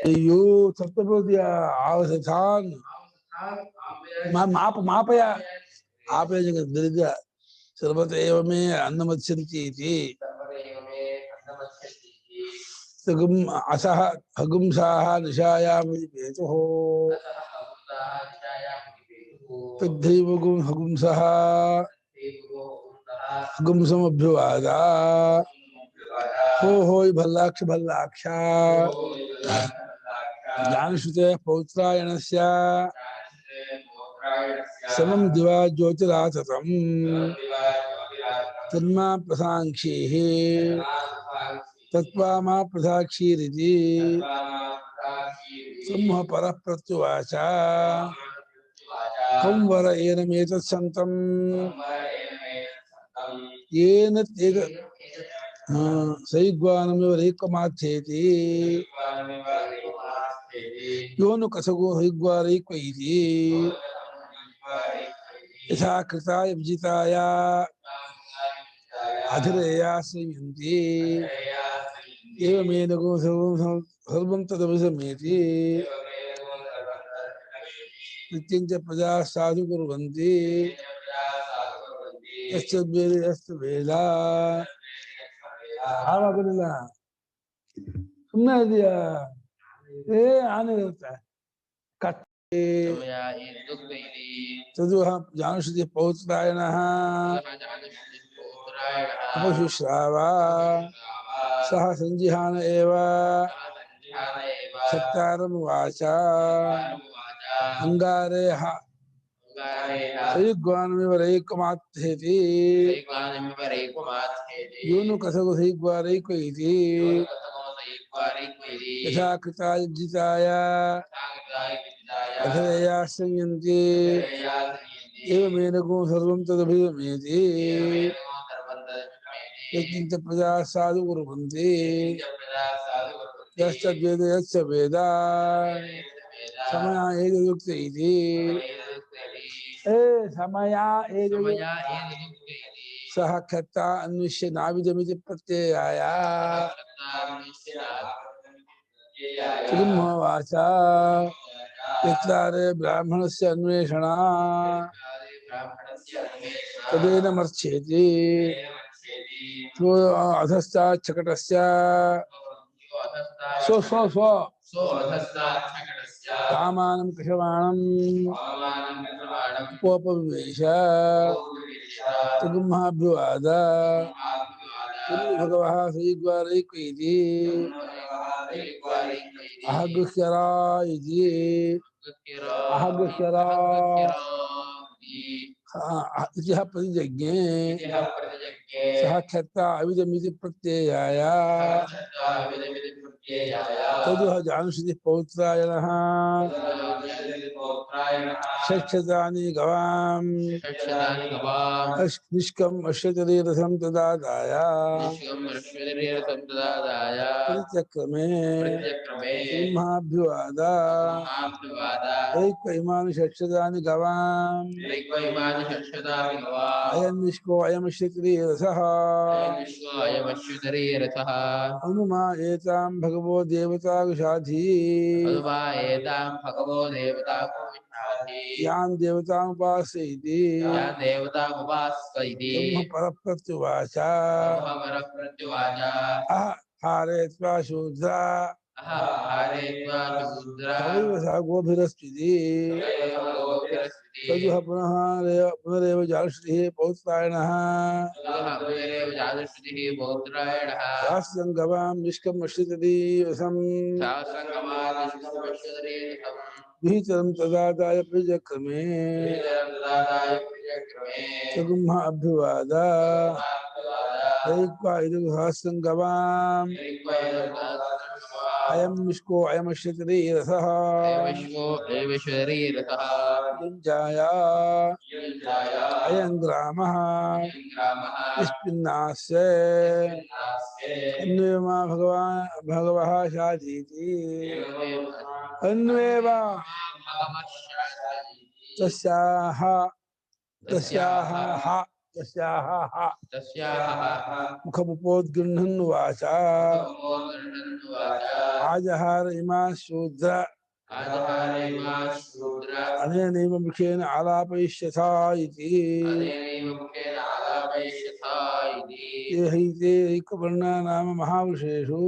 अय्यो सप्तपदिया आवसथान मापया आपे जगत दरिद्र सर्वत एव मे अन्नमत्स्यन्ति इति सगुम असह हगुंसाः निशायां हेतुः तद्धैव हगुंसः हगुंसमभ्युवादा हो होय भल्लाक्ष भल्लाक्ष ज्ञानश्रुते पौत्रायणस्य समं दिवा ज्योतिराततम् तन्मा प्रसाङ्क्षीः तत्त्वामा प्रसाक्षीरिति सम्मोह परः प्रत्युवाच कं वर एनमेतत्सन्तम् येन सैग्वानमिव रैक्वमाथ्येति यो नु कसगो हरिग्वारैक्व इति यथा कृताय विजिताय अधिरेया संयन्ति एवमेनगो सर्वं तदभिसमेति नित्यं च प्रजा साधु कुर्वन्ति यश्च वेद ಹಾವಾಗಲಿಲ್ಲ ಸುಮ್ಮನೆ ಇದೆಯಾ ಆನೆ ಇರುತ್ತೆ तदुह जानश्रुति पौत्रायणः अपशुश्रावा सह सञ्जिहान एव सत्कारमुवाच अंगारे सयुग्वानमिव रैक्वमाथ्येति योनु कसगो सयुग्वारैक्व इति यथा कृताय विजिताय अधरेया संयन्ति एवमेनगो सर्वं तदभिसमेति यत्किञ्च प्रजा साधु कुर्वन्ति यश्च वेद समया एतदुक्त इति समया सह क्षत्ता अन्विष्य नाविदमिति प्रत्ययाय त्रिमोवाच यत्रारे ब्राह्मणस्य अन्वेषणा तदेन मर्च्छेति अधस्ताच्छकटस्य स्व कामानं कृशवाणं उपोपविवेश तगुम्हाभ्युवाद भगवः सयुग्वारैक्व इति अहगृह्यरा इति अहगृह्यरा इति प्रतिजज्ञे सह क्षत्ता अविदमिति प्रत्ययाय तदुह जानश्रुति पौत्रायणः षट्शतानि गवां निष्कम् अश्वतरीरथं तदादाय प्रतिचक्रमे सिंहाभ्युवाद रैक्व इमानि षट्शतानि गवां अयं निष्को अयमश्वतरीरथः अनुमा एतां भगवो देवतागुषाधी यां देवतामुपास्येति ब्रह्म परप्रत्युवाच हारे त्वा शूद्रा तवैव सा गोभिरस्त्विति तदुह पुनरेव जानश्रुतिः पौत्रायणः शास्त्रं गवां निष्कम् अश्वतरीरथं विहितं तदादाय प्रतिचक्रमे तगुम्हा अभ्युवाद रैक्वा इदुसहस्रं गवां अयं निष्को अयमश्वतरीरथः युञ्जाय अयं ग्रामः निष्पिन्नास्य अन्वेमा भगवः शाधीति अन्वेव तस्याः तस्याः मुखमुपोद्गृह्णन् उवाच आजहार इमा शूद्र अनेनैव मुखेन आलापयिष्यथा इति ये हैते ऐकवर्णा नाम महावृषेषु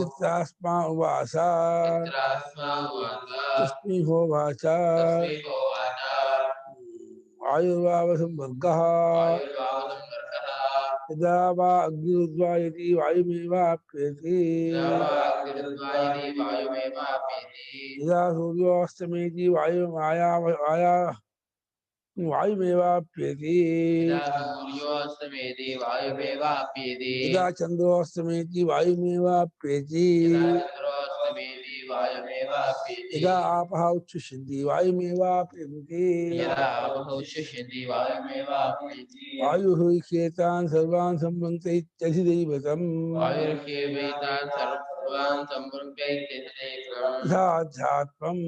यत्रास्मा उवाच तस्मै होवाच आयुर्वावसंवर्गः यदा वा अग्निरुद्वायति वायुमेवाप्येति यदा सूर्योऽस्तमेति वायुमेवाप्येति यदा चन्द्रोऽस्तमेति वायुमेवाप्येति यदा आपः उच्छुष्यन्ति वायुमेवाप्यन्ति वायुः ह्येतान् सर्वान् सम्भन्ते इत्यधिदैवतम् अध्यात्मम्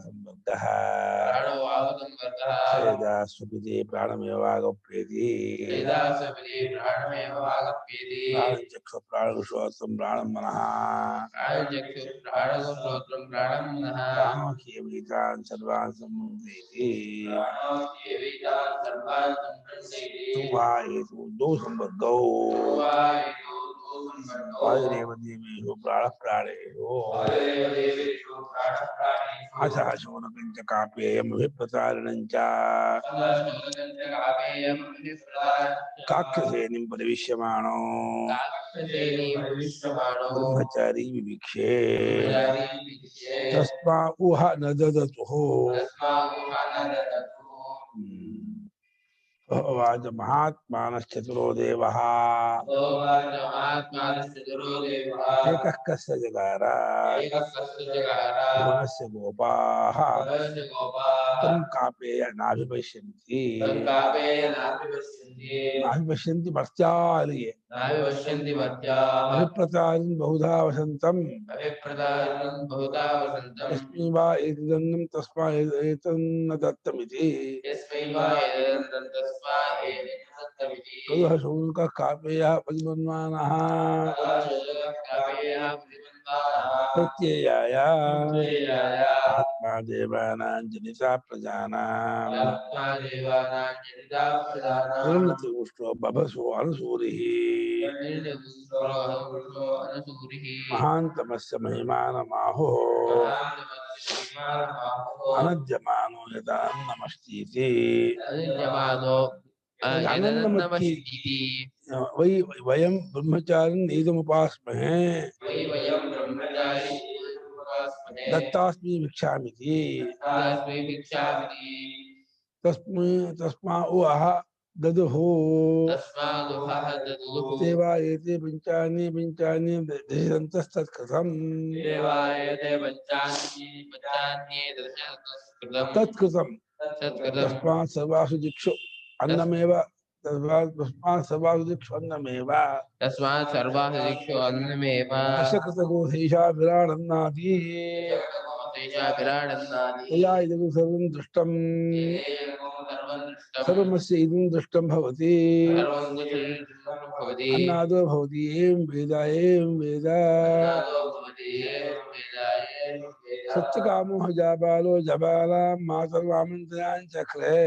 संबद्धः यदा स्वपिते प्राणमेवागप्येति प्राणचक्षु प्राणश्रोत्रं प्राणं मनः प्राणो ह्येतान् सर्वान् सम्भन्ते दो संवर्गौ वायुरेव देवेषु प्राणः प्राणेषु अथः शौनकं च कापेयमभिप्रसारणं च काक्षसेनीं परिविश्यमाणो ब्रह्मचारी विवीक्षे तस्मा उह न ददतुः उवाच महात्मानश्चतुरो देवः एकः कस्य जगार भुवनस्य गोपाः तं कापेय नाभिपश्यन्ति नाभिपश्यन्ति मर्त्यालये अभिप्रतारिन् बहुधा वसन्तम् यस्मै वा एतदन्नं तस्मा एतन्न दत्तमिति तदः शौनकः कापेयः परिमन्वानः प्रत्ययाय आत्मा देवानां जनिता प्रजानां निर्णतिमुष्टो बभसो अनुसूरिः महान्तमस्य महिमानमाहुः अनद्यमानो यदा नमस्तीति वै वयं ब्रह्मचारिन् इदमुपास्महे दत्तास्मि भिक्षामिति तस्मा उह ददुः ते वा एते पञ्चानि दशन्तस्तत्कृतम् तत्कृतं तस्मात् सर्वासु दिक्षु अन्नमेव तस्मात् सर्वासु दिक्षु अन्नमेव दशकृतगोधैषा विराडन्नादि तया इदं सर्वं दृष्टं सर्वमस्य इदं दृष्टं भवति अन्नादो भवति एवं वेद सत्यकामो जाबालो जबालां मातर्वामन्त्रयां चक्रे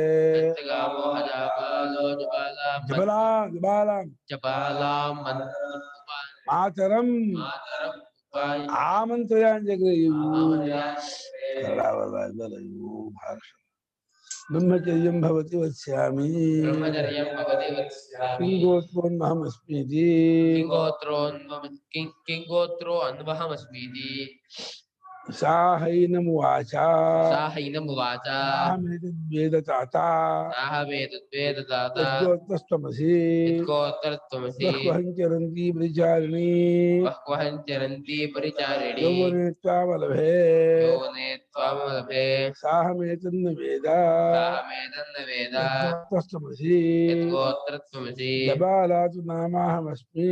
जबालां मातरं आमन्त्रयां चक्रे ब्रह्मचर्यं भवति वक्ष्यामि किं गोत्रोऽन्वहमस्मीति साहैनमुवाच नाहमेतद्वेदताता यद्गोत्रस्त्वमसि बह्वहं चरन्ति परिचारिणी यौवने त्वामलभे साहमेतन्न वेद यद्गोत्रस्त्वमसि जबालातु नामाहमस्मि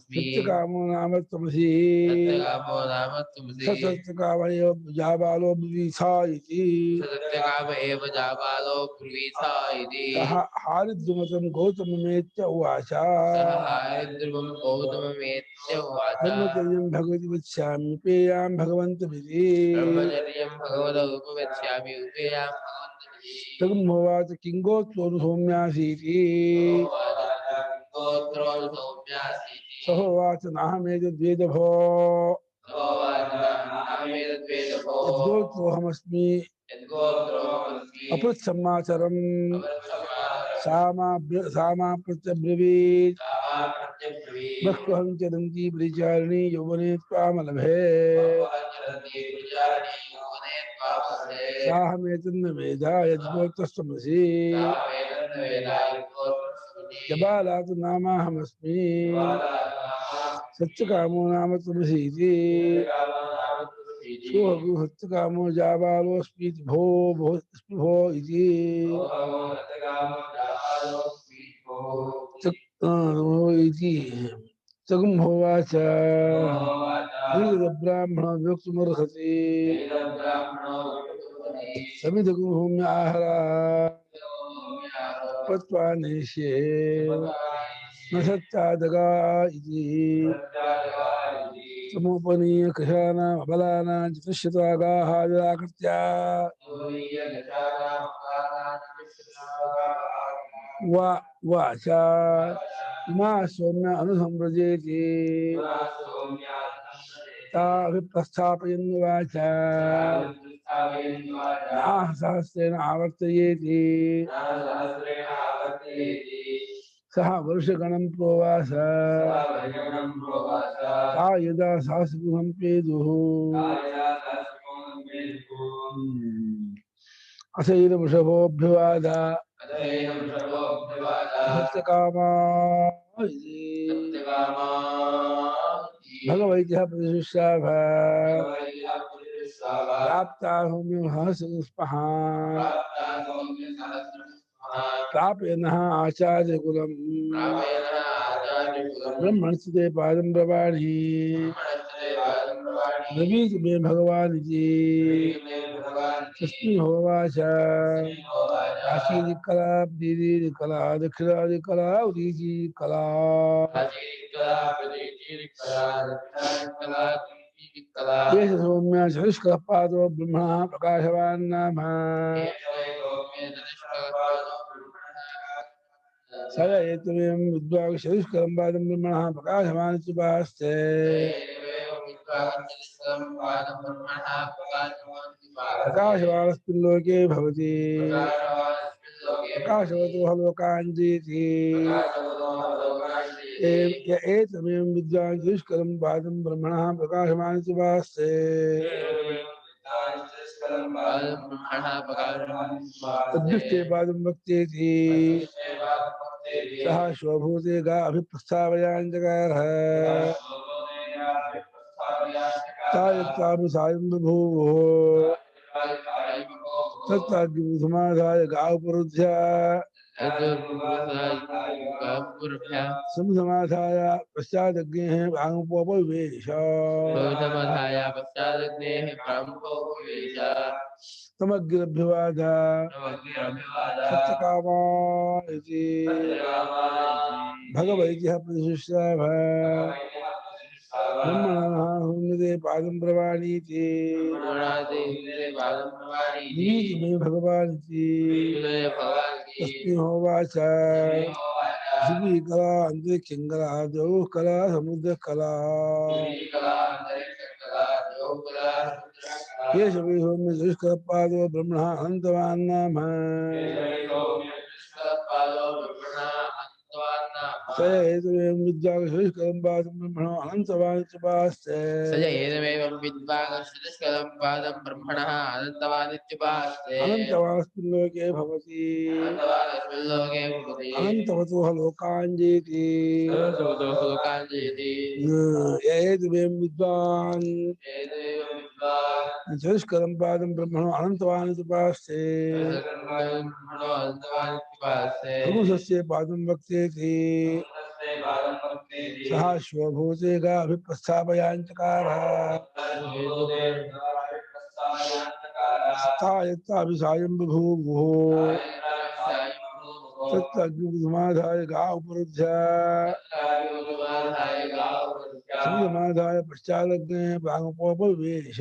सत्यकामो नाम त्वमसि सत्यकाम एव जाबालो ब्रूवीथा इति सः हारिद्रुमतं गौतममेत्य उवाच ब्रह्मचर्यं भगवति वक्ष्यामि पेयां भगवन्तमिति तगुम्होवाच किं गोत्रो सौम्यासीति सहोवाच नाहमेतद्वेदभो यद्गोत्रोऽहमस्मि अपृच्छमाचरं सामा प्रत्यब्रवीत् बह्वहं चरन्ति परिचारिणी यौवने त्वामलभे साहमेतन्न वेद यद्गोत्रस्त्वमसि जबालात् नामाहमस्मि सत्यकामो नाम त्वमसीति सोऽहं सत्यकामो जाबालोऽस्मीति भो इति तगुम्होवाच ब्राह्मणो वक्तुमर्हति समिधगुम्होम्य आहरा पत्वा नेष्ये न सत्यादगा इति समुपनीय कृशानां अबलानां चतुश्शतागाः निराकृत्य वाच इमा सौम्य अनुसंव्रजेति ता अभिप्रस्थापयन्नुवाच नाह सहस्रेण आवर्तयेति सः वर्षगणं प्रोवास ता यदा सहस्रगुणं पेदुः असैरवृषभोऽभ्युवाद सत्यकामा भगवैद्यः प्रतिशिष्याभ प्राप्ता सौम्यं सहस्रस्पः प्रापयनः आचार्यकुलं ब्रह्मणस्ते पादं प्रवाणी ब्रवीति मे भगवान् इति तस्मिन् होवाच काशीदिक्कला दीदीदिक्कला दक्षिणादिक्कला उदीचीदिक्कला एष सौम्या चतुष्कः पादो ब्रह्मणः प्रकाशवान् नाम स एतमेवं विद्वान् चतुष्कं पादं ब्रह्मणः प्रकाशवान् इत्युपास्ते प्रकाशवानस्मिन् लोके भवति प्रकाशवतो लोकान् जीति एतमेवं विद्वान् चतुष्कं पादं ब्रह्मणः प्रकाशवान् इत्युपास्ते तद्दृष्टे पादं वक्तेति सः स्वभूते गा अभिप्रस्तावयाञ्जकार सायं बभूवुः तत्ताग्निसमाधाय गावपुरुध्य समसमाधाय पश्चादग्नेः वाङ्मुपवेश तमग्निरभ्युवाद सत्यकामा इति भगवैद्यः प्रतिशिष्याभ ब्रह्मणः हौम्यते पादं प्रवाणीति दीति मे भगवान् इति तस्मिन् होवाच पृथिवी कला अन्तरिक्षं कला द्यौः कला समुद्रः कला एष वै सौम्य चतुष्कपादो ब्रह्मणः अनन्तवान् नाम स एतमेवं विद्वान् चतुष्कं पादं ब्रह्मणः अनन्तवान् इत्युपास्ते अनन्तवानस्मिन् लोके भवति अनन्तवतोः लोकान् जीति एतमेवं विद्वान् चतुष्कं पादं ब्रह्मणः अनन्तवान् इत्युपास्ते पुरुषस्य पादं वक्तेति सह स्वभूते गाभिप्रस्थापयाञ्चकार यत्ताभिसायं बभूवुः तत्तग्निसमाधाय गा उपरुध्य समाधाय पश्चादग्ने प्रागुपोपवेश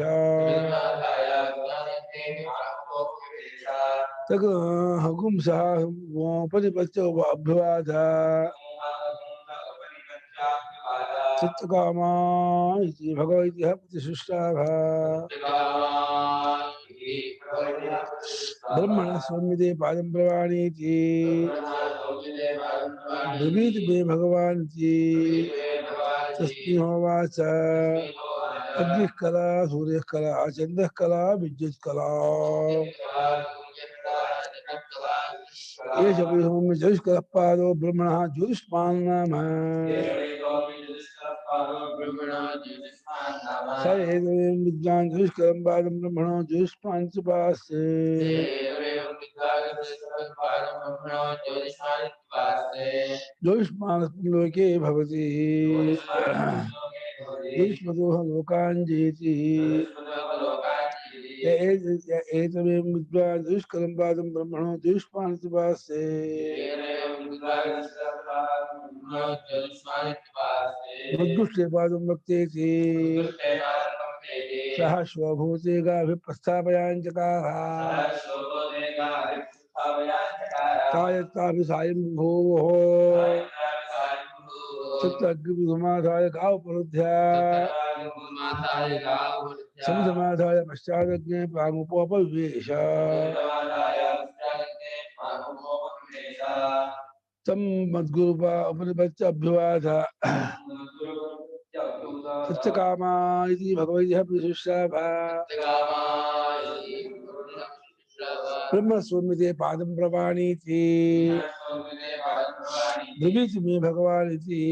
तक हकुंसः परिपच्य अभ्यवाद चित्तकामा इति भगवद्गीता प्रतिसृष्टाः ब्रह्मणः स्वमिते पादं प्रवाणीति ब्रवीत मे भगवान् इति तस्मिन् होवाच अग्निः कला सूर्यः कला चन्द्रः कला विद्युत् कला एष वै सौम्य ज्योतिष्कलः पादो ब्रह्मणः ज्योतिष्मान् नाम स एतमेव विद्वान् ज्योतिष्कलं पादं ब्रह्मणो ज्योतिष्मान् उपास्ते ज्योतिष्मानस्मिन् लोके भवति ज्योतिष्मतोः लोकान् जेति एतमेव विद्वान् ज्योतिष्कलं पादं ब्रह्मणो ज्योतिष्मान् उपास्ते मद्दुष्टे पादं वक्तेति सह स्वभूते गाभिप्रस्थापयाञ्चकार तायत्ताभिसायं भूवुः तत्तग्निसमाधाय गा उपरुध्य समाधाय पश्चादग्ने प्रागुपोपवेश तं मद्गुरुपा उपनिपत्य अभ्युवाच चित्तकामा इति भगवद्गीता प्रतिसृष्टाः ब्रह्मस्वमिते पादं प्रवाणीति ब्रवीत मे भगवान् इति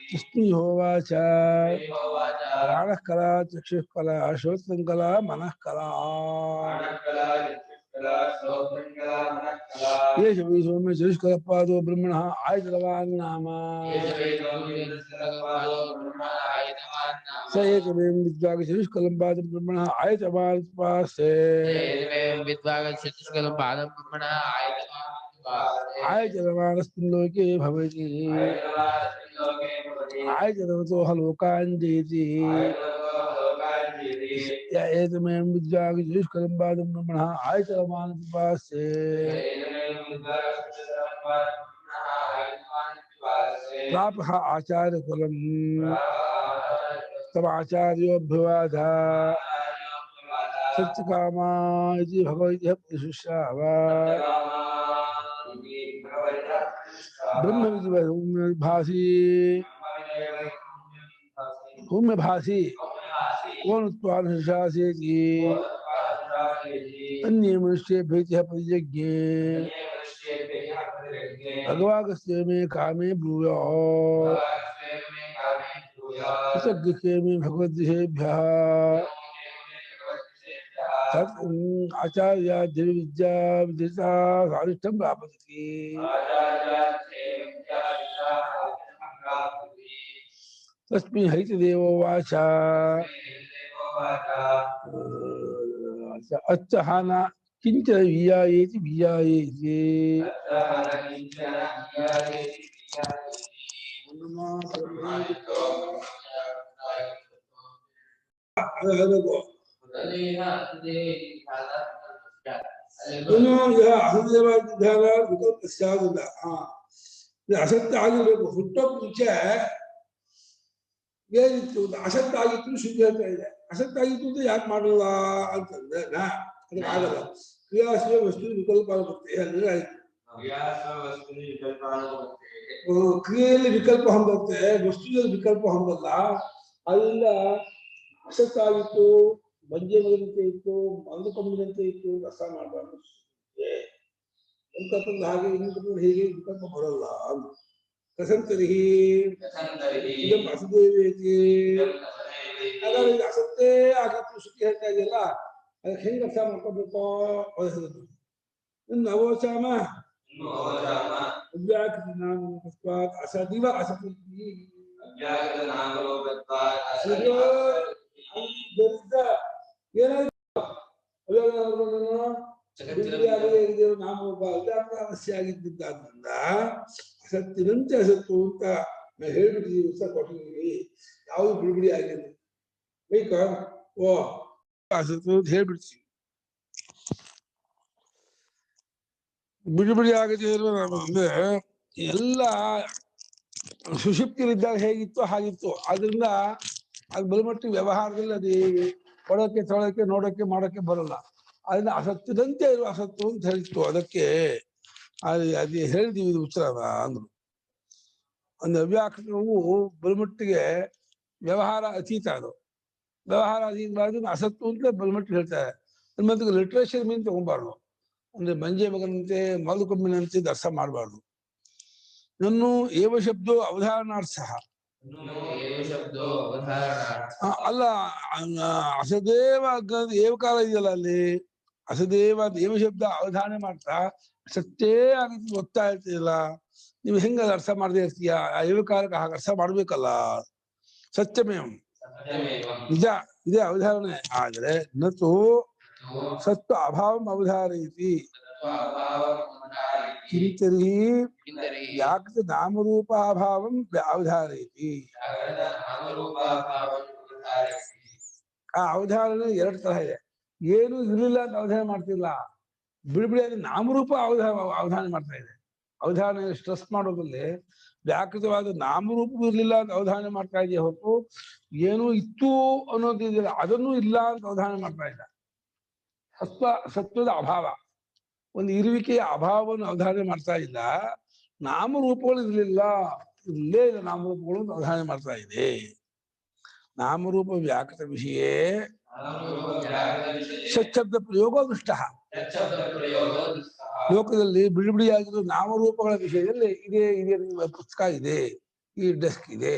तस्मिन् होवाच प्राणः कला चक्षुः कला श्रोत्रं कला मनः कला एष वै सौम्य ज्योतिष्कलः पादो ब्रह्मणः आयतनवान् नाम स एकमेव विद्वान् ज्योतिष्कलं पादं ब्रह्मणः आयतवान् उपास्ते आयतनवानस्मिन् लोके भवति आयतनवतोः लोकान् जेति एतमेव विद्वान् ज्योतिष्कलं पादं ब्रह्मणः आयतनवान् उपास्ते प्रापः आचार्यकुलं तमाचार्योऽभ्युवाद सत्यकामा इति भगवद्गीता प्रतिसृष्टाः ब्रह्मविद्भासि सौम्यभासि कोनुत्वानुशासेति अन्ये मनुष्येभ्यः प्रतिजज्ञे भगवागस्ते मे कामे ब्रूयात् कृतज्ञे मे भगवद्विषयेभ्यः आचार्याद्विद्या विदिता सारिष्ठं प्रापयति तस्मिन् हरितदेवो वाच अच्छहान किंचन वियायेति वियायेति ಅಸತ್ಯ ಆಗಿರ್ಬೇಕು ಹುಟ್ಟೋಕ್ ಮುಂಚೆ ಏನಿತ್ತು ಅಸತ್ಯ ಆಗಿತ್ತು ಸುದ್ದಿ ಹೇಳ್ತಾ ಇದೆ ಅಸತ್ಯ ಆಗಿತ್ತು ಅಂತ ಯಾಕೆ ಮಾಡಲ್ಲ ಅಂತಂದ್ರೆ ಅದಕ್ಕೆ ಆಗಲ್ಲ ಕ್ರಿಯಾಶ್ರಯ ವಸ್ತು ವಿಕಲ್ಪ ಬರುತ್ತೆ ಅಂದ್ರೆ ಆಯ್ತು ಕ್ರಿಯೆಯಲ್ಲಿ ವಿಕಲ್ಪ ಹೊಂದುತ್ತೆ ವಸ್ತುವಿನಲ್ಲಿ ವಿಕಲ್ಪ ಹೊಂದಲ್ಲ ಅದರಿಂದ ಅಸತ್ಯ ಆಗಿತ್ತು ಬಂಜೆ ಮಗದಂತೆ ಇತ್ತು ಮಂದು ಕೊಂಬಿನಂತೆ ಇತ್ತು ರಸ ಮಾಡಬಾರ್ದು ಅಂತಂದ್ರೆ ಹಾಗೆ ಇನ್ನೊಂದು ಹೇಗೆ ವಿಕಲ್ಪ ಬರಲ್ಲ ಅಂತ ಕಸಂತರಿಹಿ ಇದಂ ಅಸದೇವೇತಿ ಹಾಗಾಗಿ ಅಸತ್ತೇ ಆಗಿತ್ತು ಸುದ್ದಿ ಹೇಳ್ತಾ ಇದೆಯಲ್ಲ ಅದಕ್ಕೆ ಹೆಂಗೆ ಅರ್ಥ ಮಾಡ್ಕೋಬೇಕು ನವೋಚಾಮ ಅವ್ಯಾಕೃತ ನಾಮರೂಪತ್ವಾತ್ ಅಸದಿವ ಅಸತಿ ಏನಾಯ್ತು ನಾಮರೂಪ ಅವ್ಯಾಕೃತ ಆಗಿದ್ದರಿಂದ ಅಸತ್ತಿನಂತೆ ಅಸತ್ತು ಅಂತ ನಾವು ಹೇಳ್ಬಿಟ್ಟಿದ್ದೀವಿ, ಉತ್ತರ ಕೊಟ್ಟಿದ್ದೀವಿ. ಯಾವುದು ಬಿಡುಗಡೆ ಆಗಿದೆ ಬೇಕಾ? ಓ ಅಸತ್ತು ಅಂತ ಹೇಳ್ಬಿಡ್ತೀವಿ. ಬಿಡುಗಡೆ ಆಗದೆ ಇರುವ ಅಂದ್ರೆ ಎಲ್ಲ ಸುಷುಪ್ತಿಲಿದ್ದಾಗ ಹೇಗಿತ್ತು ಹಾಗಿತ್ತು. ಆದ್ರಿಂದ ಅದು ಬಲಮಟ್ಟಿಗೆ ವ್ಯವಹಾರದಲ್ಲಿ ಅದು ಕೊಡೋಕೆ ತೊಳೋಕೆ ನೋಡೋಕೆ ಮಾಡೋಕೆ ಬರಲ್ಲ. ಅದನ್ನ ಅಸತ್ತಿದಂತೆ ಇರುವ ಅಸತ್ತು ಅಂತ ಹೇಳಿತ್ತು. ಅದಕ್ಕೆ ಅದು ಹೇಳಿದೀವಿ ಇದು ಉತ್ತರ ಅಂದ್ರು. ಒಂದು ಅವ್ಯಾಕರಣವು ಬಲಮಟ್ಟಿಗೆ ವ್ಯವಹಾರ ಅತೀತ. ಅದು ವ್ಯವಹಾರ ಅತೀತ ಅಸತ್ತು ಅಂತ ಬಲಮಟ್ಟಿಗೆ ಹೇಳ್ತಾರೆ. ಮತ್ತೆ ಲಿಟ್ರೇಚರ್ ಮೀನ್ ತಗೊಂಬಾರ್ದು. ಅಂದ್ರೆ ಮಂಜೆ ಮಗನಂತೆ ಮಲಕೊಮ್ಮಿನಂತೆ ದರ್ಶ ಮಾಡಬಾರ್ದು. ನನ್ನು ಏವ ಶಬ್ದೋ ಅವಧಾರಣಾರ್ಥ ಅಲ್ಲ, ಅಸದೇವ ಏವಕಾಲ ಇದೆಯಲ್ಲ, ಅಲ್ಲಿ ಅಸದೇವ ಏವ ಶಬ್ದ ಅವಧಾರಣೆ ಮಾಡ್ತಾ ಸತ್ತೇ ಆಗಿತ್ತು ಗೊತ್ತಾ ಇರ್ತೀಯಲ್ಲ, ನೀವು ಹೆಂಗ ಅರ್ಥ ಮಾಡದೇ ಇರ್ತೀಯ? ಏವಕಾಲಕ್ಕೆ ಹಾಗೆ ಅರ್ಥ ಮಾಡ್ಬೇಕಲ್ಲ. ಸತ್ಯಮೇವ ನಿಜ ಇದೇ ಅವಧಾರಣೆ. ಆದ್ರೆ ನತು ಸತ್ವ ಅಭಾವ ಅವಧಾರಯತಿ ಕಿಂತರಿ ಯಾಕೃತ ನಾಮರೂಪಾಭಾವಂ ಅವಧಾರಯತಿ. ಆ ಅವಧಾರಣೆ ಎರಡು ತರಹ ಇದೆ. ಏನು ಇರಲಿಲ್ಲ ಅಂತ ಅವಧಾರಣೆ ಮಾಡ್ತಿಲ್ಲ, ಬಿಡಿಬಿಡಿಯಾಗಿ ನಾಮರೂಪ ಅವಧಾರಣೆ ಮಾಡ್ತಾ ಇದೆ. ಅವಧಾರಣೆ ಸ್ಟ್ರೆಸ್ ಮಾಡೋದ್ರಲ್ಲಿ ವ್ಯಾಕೃತವಾದ ನಾಮರೂಪ ಇರ್ಲಿಲ್ಲ ಅಂತ ಅವಧಾರಣೆ ಮಾಡ್ತಾ ಇದೆಯಾ ಹೊರತು ಏನೂ ಇತ್ತು ಅನ್ನೋದಿದೆಯಲ್ಲ ಅದನ್ನೂ ಇಲ್ಲ ಅಂತ ಅವಧಾರಣೆ ಮಾಡ್ತಾ ಇಲ್ಲ. ಸತ್ವದ ಅಭಾವ, ಒಂದು ಇರುವಿಕೆಯ ಅಭಾವವನ್ನು ಅವಧಾರಣೆ ಮಾಡ್ತಾ ಇಲ್ಲ. ನಾಮರೂಪಗಳು ಇರಲಿಲ್ಲ, ಇಲ್ಲೇ ಇಲ್ಲ ನಾಮರೂಪಗಳು ಅಂತ ಅವಧಾರಣೆ ಮಾಡ್ತಾ ಇದೆ. ನಾಮರೂಪ ವ್ಯಾಕೃತ ವಿಷಯ ಸಚ್ಛಬ್ದ ಪ್ರಯೋಗ ದೃಷ್ಟ. ಲೋಕದಲ್ಲಿ ಬಿಡಿಬಿಡಿಯಾಗಿರೋ ನಾಮರೂಪಗಳ ವಿಷಯದಲ್ಲಿ ಇದೇ ಪುಸ್ತಕ ಇದೆ, ಈ ಡೆಸ್ಕ್ ಇದೆ,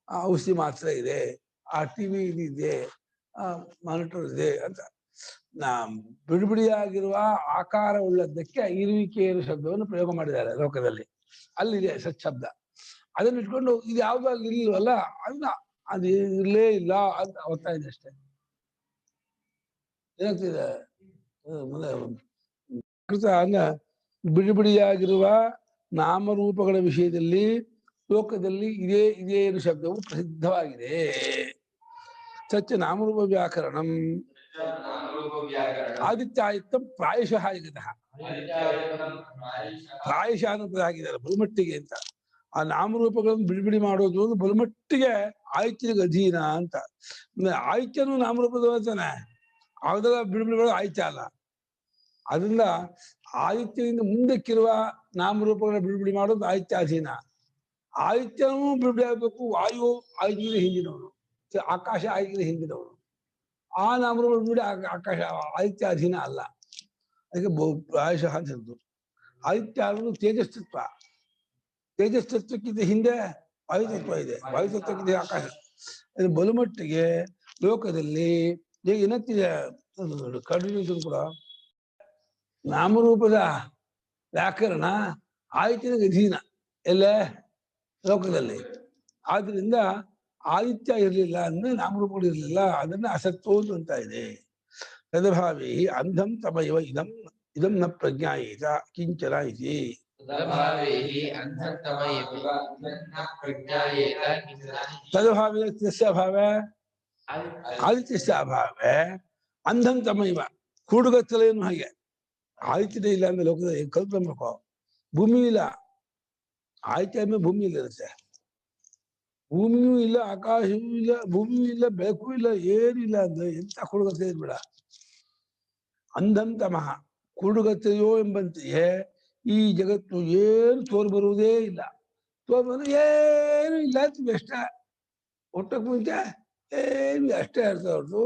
ಆ ಔಷಧಿ ಮಾತ್ರ ಇದೆ, ಆ ಟಿವಿ ಇದೆ, ಆ ಮಾನಿಟರ್ ಇದೆ ಅಂತ ಬಿಡಿಬಿಡಿಯಾಗಿರುವ ಆಕಾರವುಳ್ಳದ್ದಕ್ಕೆ ಇರುವಿಕೆಯ ಶಬ್ದವನ್ನು ಪ್ರಯೋಗ ಮಾಡಿದ್ದಾರೆ ಲೋಕದಲ್ಲಿ. ಅಲ್ಲಿದೆ ಸಚ್ಛಬ್ದ. ಅದನ್ನ ಇಟ್ಕೊಂಡು ಇದು ಯಾವ್ದು ಅಲ್ಲಿ ಇಲ್ವಲ್ಲ ಅದನ್ನ ಅದು ಇರ್ಲೇ ಇಲ್ಲ ಅಂತ ಓದ್ತಾ ಇದೆ ಅಷ್ಟೇ. ಏನಾಗ್ತಿದೆ ಬಿಡಿಬಿಡಿಯಾಗಿರುವ ನಾಮರೂಪಗಳ ವಿಷಯದಲ್ಲಿ ಲೋಕದಲ್ಲಿ ಇದೇ ಶಬ್ದವು ಪ್ರಸಿದ್ಧವಾಗಿದೆ. ಸತ್ಯ ನಾಮರೂಪ ವ್ಯಾಕರಣಂ ಆದಿತ್ಯಾಯುಕ್ತಂ ಪ್ರಾಯಶಃ ಜಗತಃ. ಪ್ರಾಯಶಃ ಅನ್ನೋದು ಆಗಿದ್ದಾರೆ ಬಲಮಟ್ಟಿಗೆ ಅಂತ. ಆ ನಾಮರೂಪಗಳನ್ನು ಬಿಡಿಬಿಡಿ ಮಾಡೋದು ಒಂದು ಬಲಮಟ್ಟಿಗೆ ಆಯ್ತಿಗೆ ಅಧೀನ ಅಂತ. ಆಯ್ತ್ಯನು ನಾಮರೂಪದ ತಾನೆ, ಅದರ ಬಿಡಿಬಿಡಿಗಳು ಆಯ್ತ್ಯ ಅಲ್ಲ. ಅದರಿಂದ ಆದಿತ್ಯದಿಂದ ಮುಂದಕ್ಕಿರುವ ನಾಮರೂಪಗಳ ಬಿಡುಗಡೆ ಮಾಡೋದು ಆದಿತ್ಯಾಧೀನ. ಆದಿತ್ಯನೂ ಬಿಡುಗಡೆ ಆಗಬೇಕು. ವಾಯು ಆದಿತ್ಯದ ಹಿಂದಿನವನು, ಆಕಾಶ ಆದಿತ್ಯದ ಹಿಂದಿನವನು. ಆ ನಾಮರೂಪ ಬಿಡುಗಡೆ ಆಕಾಶ ಆದಿತ್ಯಾಧೀನ ಅಲ್ಲ. ಅದಕ್ಕೆ ಪ್ರಾಯಶಃ ಅಂತ ಹೇಳಿದ್ರು. ಆದಿತ್ಯ ಅನ್ನೋದು ತೇಜಸ್ತತ್ವ. ತೇಜಸ್ತತ್ವಕ್ಕಿಂತ ಹಿಂದೆ ವಾಯುತತ್ವ ಇದೆ, ವಾಯುತತ್ವಕ್ಕಿಂತ ಆಕಾಶ. ಇದು ಬಲುಮಟ್ಟಿಗೆ ಲೋಕದಲ್ಲಿ ಏನಂತಿದೆ ಕಂಟಿನ್ಯೂಷನ್ ಕೂಡ ನಾಮರೂಪದ ವ್ಯಾಕರಣ ಆದಿತ್ಯನ ಅಧೀನ ಎಲ್ಲೇ ಲೋಕದಲ್ಲಿ. ಆದ್ರಿಂದ ಆದಿತ್ಯ ಇರಲಿಲ್ಲ ಅಂದ್ರೆ ನಾಮರೂಪಗಳು ಇರಲಿಲ್ಲ, ಅದನ್ನ ಅಸತ್ವ ಅಂತ ಇದೆ. ತದಭಾವಿ ಅಂಧಂ ತಮೈವ ಇದಂ ನ ಪ್ರಜ್ಞಾಯೇತ ಕಿಂಚನ ಇತಿ. ತದಭಾವಿ ಅಭಾವ ಆದಿತ್ಯಸ್ಯ ಅಭಾವ ಅಂಧಂ ತಮೈವ ಕೂಡುಗತ್ತಲೇನು ಹಾಗೆ. ಆದಿತ್ಯನೇ ಇಲ್ಲ ಅಂದ್ರೆ ಲೋಕದಲ್ಲಿ ಕಲ್ಪನೆ ಮಾಡ್ಕೋ. ಭೂಮಿ ಇಲ್ಲ, ಆದಿತ್ಯ ಮೇಲೆ ಭೂಮಿ ಇಲ್ಲ ಇರುತ್ತೆ. ಭೂಮಿಯೂ ಇಲ್ಲ, ಆಕಾಶವೂ ಇಲ್ಲ, ಭೂಮಿಯೂ ಇಲ್ಲ, ಬೆಳಕು ಇಲ್ಲ, ಏನಿಲ್ಲ ಅಂದ್ರೆ ಎಂತ ಕೂಡುಗತ್ತೆ ಬೇಡ. ಅಂಧಂತಮಃ ಕೂಡುಗತ್ತೆಯೋ ಎಂಬಂತೆಯೇ ಈ ಜಗತ್ತು ಏನು ತೋರ್ಬರುವುದೇ ಇಲ್ಲ. ತೋರ್ಬರು ಏನು ಇಲ್ಲ ಅಂತೀವಿ ಅಷ್ಟೇ. ಒಟ್ಟಕ್ಕೆ ಮುಂಚೆ ಏನು ಅಷ್ಟೇ ಅರ್ಥ ಹೊರತು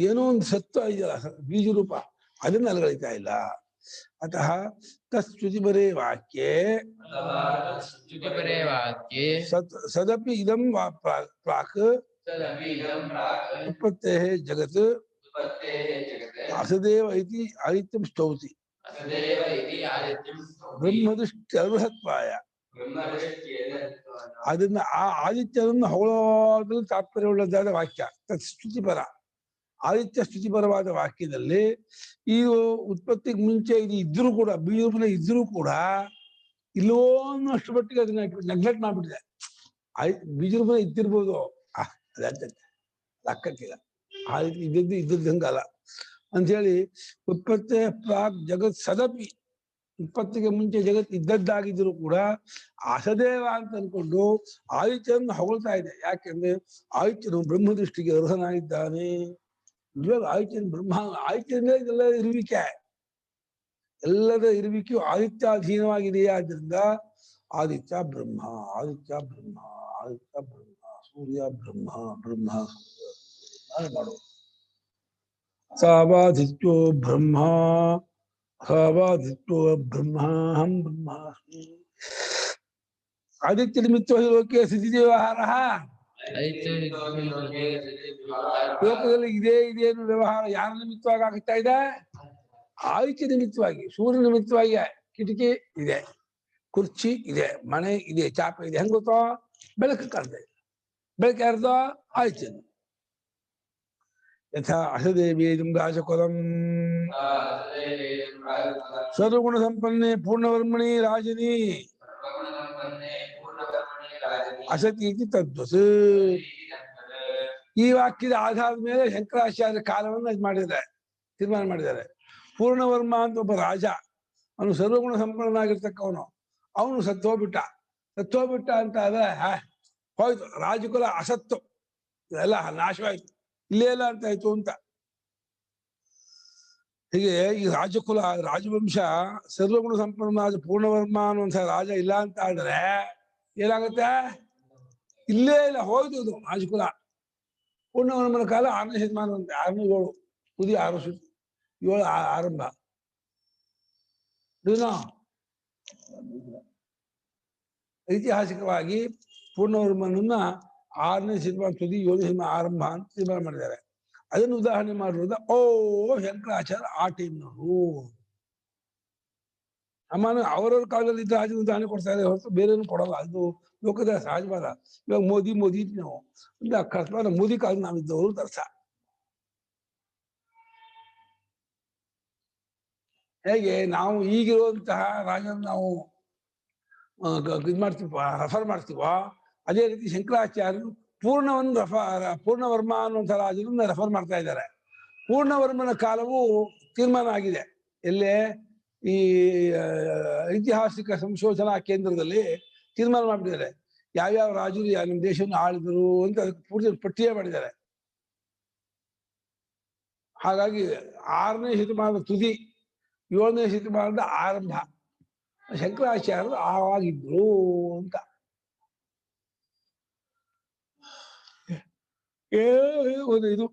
ಏನೋ ಒಂದು ಸತ್ವ ಇದೆಯಲ್ಲ, ಬೀಜ ರೂಪ, ಅದನ್ನ ಅಲಗಳಿತಾ ಇಲ್ಲ. ಅತಃ ತಸ್ತುತಿಪರೇ ವಾಕ್ಯೆ ಸದಪಿ ಇದಂ ಪ್ರಾಕ್ ಉತ್ಪತ್ತೇಃ ಜಗತ್ ಅಸದೇವ ಇತಿ ಆದಿತ್ಯಂ ಸ್ತೌತಿ. ಬ್ರಹ್ಮದೃಷ್ಟಿ ಅರ್ಹತ್ವಾಯ ಅದನ್ನ ಆ ಆದಿತ್ಯನನ್ನು ಹೊಗಳೋದ್ರಲ್ಲಿ ತಾತ್ಪರ್ಯವುಳ್ಳದಾದ ವಾಕ್ಯ ಸ್ತುತಿಪರ ಆದಿತ್ಯ ಸ್ತುತಿಪರವಾದ ವಾಕ್ಯದಲ್ಲಿ ಇದು ಉತ್ಪತ್ತಿಗೆ ಮುಂಚೆ ಇದು ಇದ್ರೂ ಕೂಡ ಬೀಜರೂಪನ ಇದ್ರೂ ಕೂಡ ಇಲ್ಲೋ ಅನ್ನೋಷ್ಟು ಮಟ್ಟಿಗೆ ಅದನ್ನ ನೆಗ್ಲೆಕ್ಟ್ ಮಾಡ್ಬಿಟ್ಟಿದೆ. ಬೀಜರೂಪನ ಇದ್ದಿರ್ಬೋದು, ಅದಂತೆ ಲೆಕ್ಕಕ್ಕಿಲ್ಲ. ಆದಿತ್ಯ ಇದ್ದದ್ದಂಗಲ್ಲ ಅಂಥೇಳಿ ಉತ್ಪತ್ತಿ ಪ್ರಾಕ್ ಜಗತ್ ಸದಪಿ, ಉತ್ಪತ್ತಿಗೆ ಮುಂಚೆ ಜಗತ್ ಇದ್ದದ್ದಾಗಿದ್ರು ಕೂಡ ಅಸದೇವ ಅಂತ ಅನ್ಕೊಂಡು ಆದಿತ್ಯನನ್ನು ಹೊಗಳ್ತಾ ಇದೆ. ಯಾಕೆಂದ್ರೆ ಆದಿತ್ಯನು ಬ್ರಹ್ಮದೃಷ್ಟಿಗೆ ಅರ್ಹನಾಗಿದ್ದಾನೆ. ಇವಾಗ ಆದಿತ್ಯನ ಬ್ರಹ್ಮ, ಆದಿತ್ಯನೇ ಇದೆಲ್ಲ ಇರುವಿಕೆ, ಎಲ್ಲದ ಇರುವಿಕೆಯು ಆದಿತ್ಯಾಧೀನವಾಗಿದೆಯೇ. ಆದ್ರಿಂದ ಆದಿತ್ಯ ಬ್ರಹ್ಮ, ಆದಿತ್ಯ ಬ್ರಹ್ಮ, ಆದಿತ್ಯ ಬ್ರಹ್ಮ, ಸೂರ್ಯ ಬ್ರಹ್ಮ, ಬ್ರಹ್ಮ ಸೂರ್ಯ ಮಾಡು. ಸಾವಾದಿತ್ಯೋ ಬ್ರಹ್ಮ, ಸಾವಾದಿತ್ಯೋ ಬ್ರಹ್ಮ, ಹಂ ಬ್ರಹ್ಮಾಸ್ಮಿ. ಆದಿತ್ಯ ನಿಮಿತ್ತವಾಗಿ ಲೋಕೆ ಸ್ಥಿತಿ ವ್ಯವಹಾರ, ಲೋಕದಲ್ಲಿ ಇದೇ ಇದೇನು ವ್ಯವಹಾರ ಯಾರ ನಿಮಿತ್ತವಾಗಿ ಆಗ್ತಾ ಇದೆ? ಆದಿತ್ಯ ನಿಮಿತ್ತವಾಗಿ. ಸೂರ್ಯ ನಿಮಿತ್ತವಾಗಿ ಕಿಟಕಿ ಇದೆ, ಕುರ್ಚಿ ಇದೆ, ಮನೆ ಇದೆ, ಚಾಪೆ ಇದೆ. ಹೆಂಗ್ ಗೊತ್ತೋ? ಬೆಳಕು ಕಾಣ್ತಾ ಇದೆ. ಬೆಳಕು ಯಾರ್ದೋ? ಆದಿತ್ಯನು. ಯಥಾ ಅಸದೇವೇದಂ ರಾಜಕುಲಂ ಸರ್ವಗುಣ ಸಂಪನ್ನೆ ಪೂರ್ಣವರ್ಮಣಿ ರಾಜನಿ ಅಸತಿ ತದ್ವಸ್. ಈ ವಾಕ್ಯದ ಆಧಾರದ ಮೇಲೆ ಶಂಕರಾಚಾರ್ಯ ಕಾಲವನ್ನು ಮಾಡಿದ್ದಾರೆ, ತೀರ್ಮಾನ ಮಾಡಿದ್ದಾರೆ. ಪೂರ್ಣವರ್ಮ ಅಂತ ಒಬ್ಬ ರಾಜ, ಅವನು ಸರ್ವಗುಣ ಸಂಪನ್ನನಾಗಿರ್ತಕ್ಕವನು. ಅವನು ಸತ್ತೋಗ್ಬಿಟ್ಟ ಅಂತ ಆದ್ರೆ ಹೋಯ್ತು ರಾಜಕುಲ, ಅಸತ್ತು ಎಲ್ಲ ನಾಶವಾಯ್ತು, ಇಲ್ಲೇ ಇಲ್ಲ ಅಂತ ಆಯ್ತು ಅಂತ. ಹೀಗೆ ಈ ರಾಜಕುಲ, ರಾಜವಂಶ ಸರ್ವಗುಣ ಸಂಪನ್ನನಾದ ಪೂರ್ಣವರ್ಮ ಅನ್ನುವಂಥ ರಾಜ ಇಲ್ಲ ಅಂತ ಆದ್ರೆ ಏನಾಗುತ್ತೆ? ಇಲ್ಲೇ ಇಲ್ಲ, ಹೋಯ್ತು ಅದು ರಾಜಕುಲ. ಪೂರ್ಣವರ್ಮನ ಕಾಲ 6ನೇ ಶತಮಾನ ಅಂತೆ, 607 ತುದಿ 607 ಆರಂಭ. ಐತಿಹಾಸಿಕವಾಗಿ ಪೂರ್ಣವರ್ಮನನ್ನ 6ನೇ ಶತಮಾನ ತುದಿ 7ನೇ ಶತಮಾನ ಆರಂಭ ಅಂತ ತೀರ್ಮಾನ ಮಾಡಿದ್ದಾರೆ. ಅದನ್ನು ಉದಾಹರಣೆ ಮಾಡಿರೋದ ಶಂಕರಾಚಾರ್ಯ ಆ ಟೈಮ್ನವರು. ಅಮ್ಮನ ಅವರವ್ರ ಕಾಲದಲ್ಲಿ ಇದ್ದ ರಾಜನ ಉದಾಹರಣೆ ಕೊಡ್ತಾರೆ ಹೊರತು ಬೇರೆಯನ್ನು ಕೊಡಲ್ಲ. ಅದು ಲೋಕದ ಸಹಜವಾದ. ಇವಾಗ ಮೋದಿ ನಾವು ಅಂದ್ರೆ ಅಕಸ್ಮಾತ್ ಮೋದಿ ಕಾಲ ನಾವಿದ್ದವರು ಅರ್ಥ. ಹೇಗೆ ನಾವು ಈಗಿರುವಂತಹ ರಾಜನ ನಾವು ಇದು ಮಾಡ್ತೀವ, ರೆಫರ್ ಮಾಡ್ತೀವ, ಅದೇ ರೀತಿ ಶಂಕರಾಚಾರ್ಯರು ಪೂರ್ಣವರ್ಮ ಅನ್ನುವಂಥ ರಾಜರನ್ನ ರೆಫರ್ ಮಾಡ್ತಾ ಇದ್ದಾರೆ. ಪೂರ್ಣವರ್ಮನ ಕಾಲವು ತೀರ್ಮಾನ ಆಗಿದೆ. ಎಲ್ಲೇ ಈ ಐತಿಹಾಸಿಕ ಸಂಶೋಧನಾ ಕೇಂದ್ರದಲ್ಲಿ ತೀರ್ಮಾನ ಮಾಡಿದ್ದಾರೆ. ಯಾವ್ಯಾವ ರಾಜರು ನಮ್ಮ ದೇಶವನ್ನು ಆಳಿದರು ಅಂತ ಪೂರ್ತಿ ಪಟ್ಟಿಯೇ ಮಾಡಿದ್ದಾರೆ. ಹಾಗಾಗಿ 6ನೇ ಶತಮಾನದ ತುದಿ 7ನೇ ಶತಮಾನದ ಆರಂಭ ಶಂಕರಾಚಾರ್ಯರು ಆವಾಗಿದ್ರು ಅಂತ. ಇದು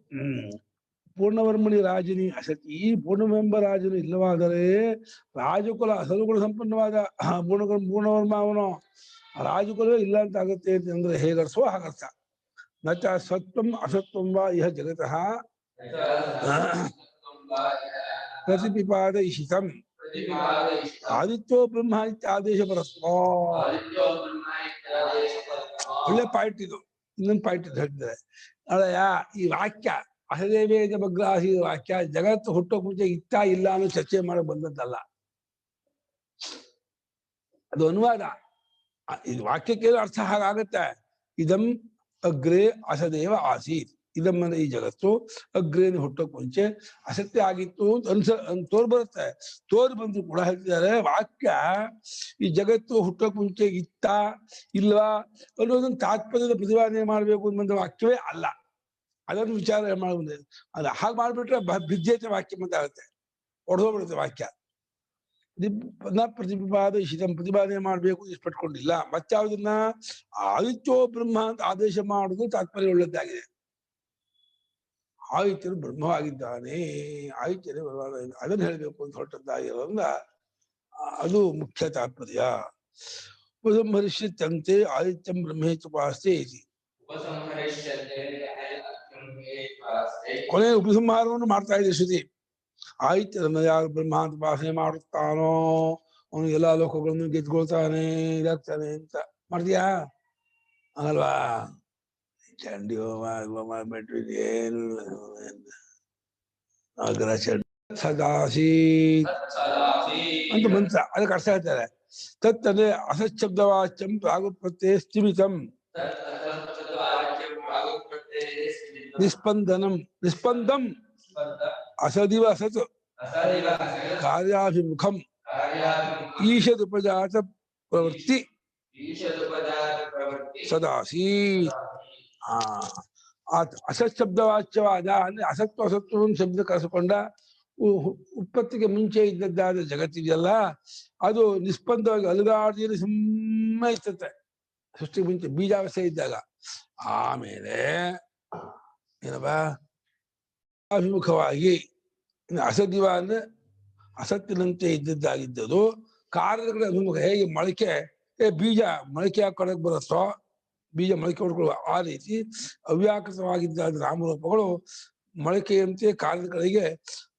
ಪೂರ್ಣವರ್ಮಣಿ ರಾಜನಿ ಅಸತಿ. ಈ ಪೂರ್ಣವೆಂಬ ರಾಜನು ಇಲ್ಲವಾದರೆ ರಾಜಕುಲ ಸರ್ವಗುಣ ಸಂಪನ್ನವಾದ ಪೂರ್ಣವರ್ಮ ಅವನು ರಾಜಕುಲವೇ ಇಲ್ಲ ಅಂತ ಆಗುತ್ತೆ ಅಂತಂದ್ರೆ ಹೇಗರ್ಸೋ ಹಾಗರ್ಥ. ನಚ ಸತ್ವಂ ಅಸತ್ವಂ ವಾ ಇಹ ಜಗತಃ ಪ್ರತಿಪಿಪಾದಯಿಷಿತಂ ಆದಿತ್ಯೋ ಬ್ರಹ್ಮ ಆದೇಶ ಪರಸ್ಮ. ಒಳ್ಳೆ ಪಾಯಿಂಟ್ ಇದು. ಇನ್ನೊಂದು ಪಾಯಿಂಟ್ ಹೇಳ್ತಿದ್ದಾರೆ. ಅಳಯ ಈ ವಾಕ್ಯ ಅಸದೇವೇದ ಬಗ್ರಾಸಿ ವಾಕ್ಯ ಜಗತ್ತು ಹುಟ್ಟೋ ಮುಂಚೆ ಇತ್ತ ಇಲ್ಲ ಅನ್ನೋ ಚರ್ಚೆ ಮಾಡಕ್ ಬಂದದ್ದಲ್ಲ. ಅದು ಅನುವಾದ. ಇದು ವಾಕ್ಯಕ್ಕೆ ಅರ್ಥ ಹಾಗಾಗತ್ತೆ. ಇದಂ ಅಗ್ರೇ ಅಸದೇವ ಆಸೀತ್. ಇದಂ ಅಂದ್ರೆ ಈ ಜಗತ್ತು ಅಗ್ರೇನು ಹುಟ್ಟೋಕ್ ಮುಂಚೆ ಅಸತ್ಯ ಆಗಿತ್ತು ಅಂತ ತೋರ್ ಬರುತ್ತೆ. ತೋರ್ ಬಂದ್ರು ಕೂಡ ಹೇಳ್ತಿದ್ದಾರೆ ವಾಕ್ಯ ಈ ಜಗತ್ತು ಹುಟ್ಟೋಕ್ ಮುಂಚೆ ಇತ್ತ ಇಲ್ವಾ ಅನ್ನೋದನ್ನ ತಾತ್ಪರ್ಯದ ಪ್ರತಿಪಾದನೆ ಮಾಡ್ಬೇಕು ಅಂತ ವಾಕ್ಯವೇ ಅಲ್ಲ. ಅದನ್ನು ವಿಚಾರ ಮಾಡುವುದು. ಅದು ಹಾಗೆ ಮಾಡ್ಬಿಟ್ರೆ ಭಿದ್ಯತೆ ವಾಕ್ಯ ಅಂತ ಆಗುತ್ತೆ, ಒಡೆದೋಗ್ಬಿಡುತ್ತೆ ವಾಕ್ಯ. ಪ್ರತಿಪಾದ ಶಿತಂ ಪ್ರತಿಪಾದನೆ ಮಾಡ್ಬೇಕು ಇಷ್ಟಪಟ್ಕೊಂಡಿಲ್ಲ. ಮತ್ತಾವುದನ್ನ ಆದಿತ್ಯೋ ಬ್ರಹ್ಮ ಅಂತ ಆದೇಶ ಮಾಡುವುದು ತಾತ್ಪರ್ಯ ಉಳ್ಳದ್ದಾಗಿದೆ. ಆದಿತ್ಯನು ಬ್ರಹ್ಮವಾಗಿದ್ದಾನೆ, ಆದಿತ್ಯನೇ ಬ್ರಹ್ಮವಾಗಿದ್ದಾನೆ ಅದನ್ನು ಹೇಳಬೇಕು ಅಂತ ಹೊರಟದ್ದಾಗಿರೋದ್ರಿಂದ ಅದು ಮುಖ್ಯ ತಾತ್ಪರ್ಯ. ಉಪಸಂಹರಿಷ್ಯಂತೆ ಆದಿತ್ಯಂ ಬ್ರಹ್ಮೇತ್ಯುಪಾಸ್ತೆ ಇತಿ. ಕೊನೆಯ ಉಪಸಂಹಾರವನ್ನು ಮಾಡ್ತಾ ಇದೆ ಶ್ರುತಿ. ಆಯ್ತು ನನ್ನ ಯಾರು ಬ್ರಹ್ಮ ಉಪಾಸನೆ ಮಾಡುತ್ತಾನೋ ಅವನು ಎಲ್ಲಾ ಲೋಕಗಳನ್ನು ಗೆದ್ಕೊಳ್ತಾನೆ ಇದಾಗ್ತಾನೆ ಅಂತ ಮಾಡಿದ್ಯಾ ಅಲ್ವಾ ಚಂಡಿ ಹೋಮ ಬಿಟ್ರು ಏನು ಸದಾಸಿ ಅಂತ ಮಂತ್ರ ಅದಕ್ಕೆ ಅರ್ಥ ಹೇಳ್ತಾರೆ ತತ್ತದೇ ಅಸಚ್ಛಬ್ದವಾಚ್ಯಂ ಪ್ರಾಗುತ್ಪತ್ತೇ ಸ್ಥಿಮಿತಂ ನಿಸ್ಪಂದನಂ ನಿಸ್ಪಂದಂ ಅಸದಿವ ಅಸತ್ ಕಾರ್ಯಾಭಿಮುಖಂ ಈಶದುಪಜಾತ ಪ್ರವೃತ್ತಿ ಸದಾಸಿ ಅಸತ್ ಶಬ್ದವಾಚ್ಯವಾದ ಅಂದ್ರೆ ಅಸತ್ವ ಅಸತ್ವವನ್ನು ಶಬ್ದ ಕರೆಸಿಕೊಂಡ ಉತ್ಪತ್ತಿಗೆ ಮುಂಚೆ ಇದ್ದದ್ದಾದ ಜಗತ್ತಿದೆಯಲ್ಲ ಅದು ನಿಸ್ಪಂದವಾಗಿ ಅಲುಗಾಡಿ ಸುಮ್ಮನೆ ಇರ್ತತೆ ಸೃಷ್ಟಿಗೆ ಮುಂಚೆ ಬೀಜಾವಸ್ಥೆ ಇದ್ದಾಗ ಆಮೇಲೆ ಏನಪ್ಪ ಅಭಿಮುಖವಾಗಿ ಅಸದಿವ ಅಂದ್ರೆ ಅಸತ್ತಿನಂತೆ ಇದ್ದದ್ದಾಗಿದ್ದದು ಕಾರ್ಯದ ಕಡೆ ಅಭಿಮುಖ ಹೇಗೆ ಮೊಳಕೆ ಬೀಜ ಮೊಳಕೆ ಹಾಕೊಳಕ್ ಬರುತ್ತೋ ಬೀಜ ಮೊಳಕೆ ಹೊಡ್ಕೊಳ್ಳುವ ಆ ರೀತಿ ಅವ್ಯಾಕೃತವಾಗಿದ್ದ ನಾಮರೂಪಗಳು ಮೊಳಕೆಯಂತೆ ಕಾರ್ಯದ ಕಡೆಗೆ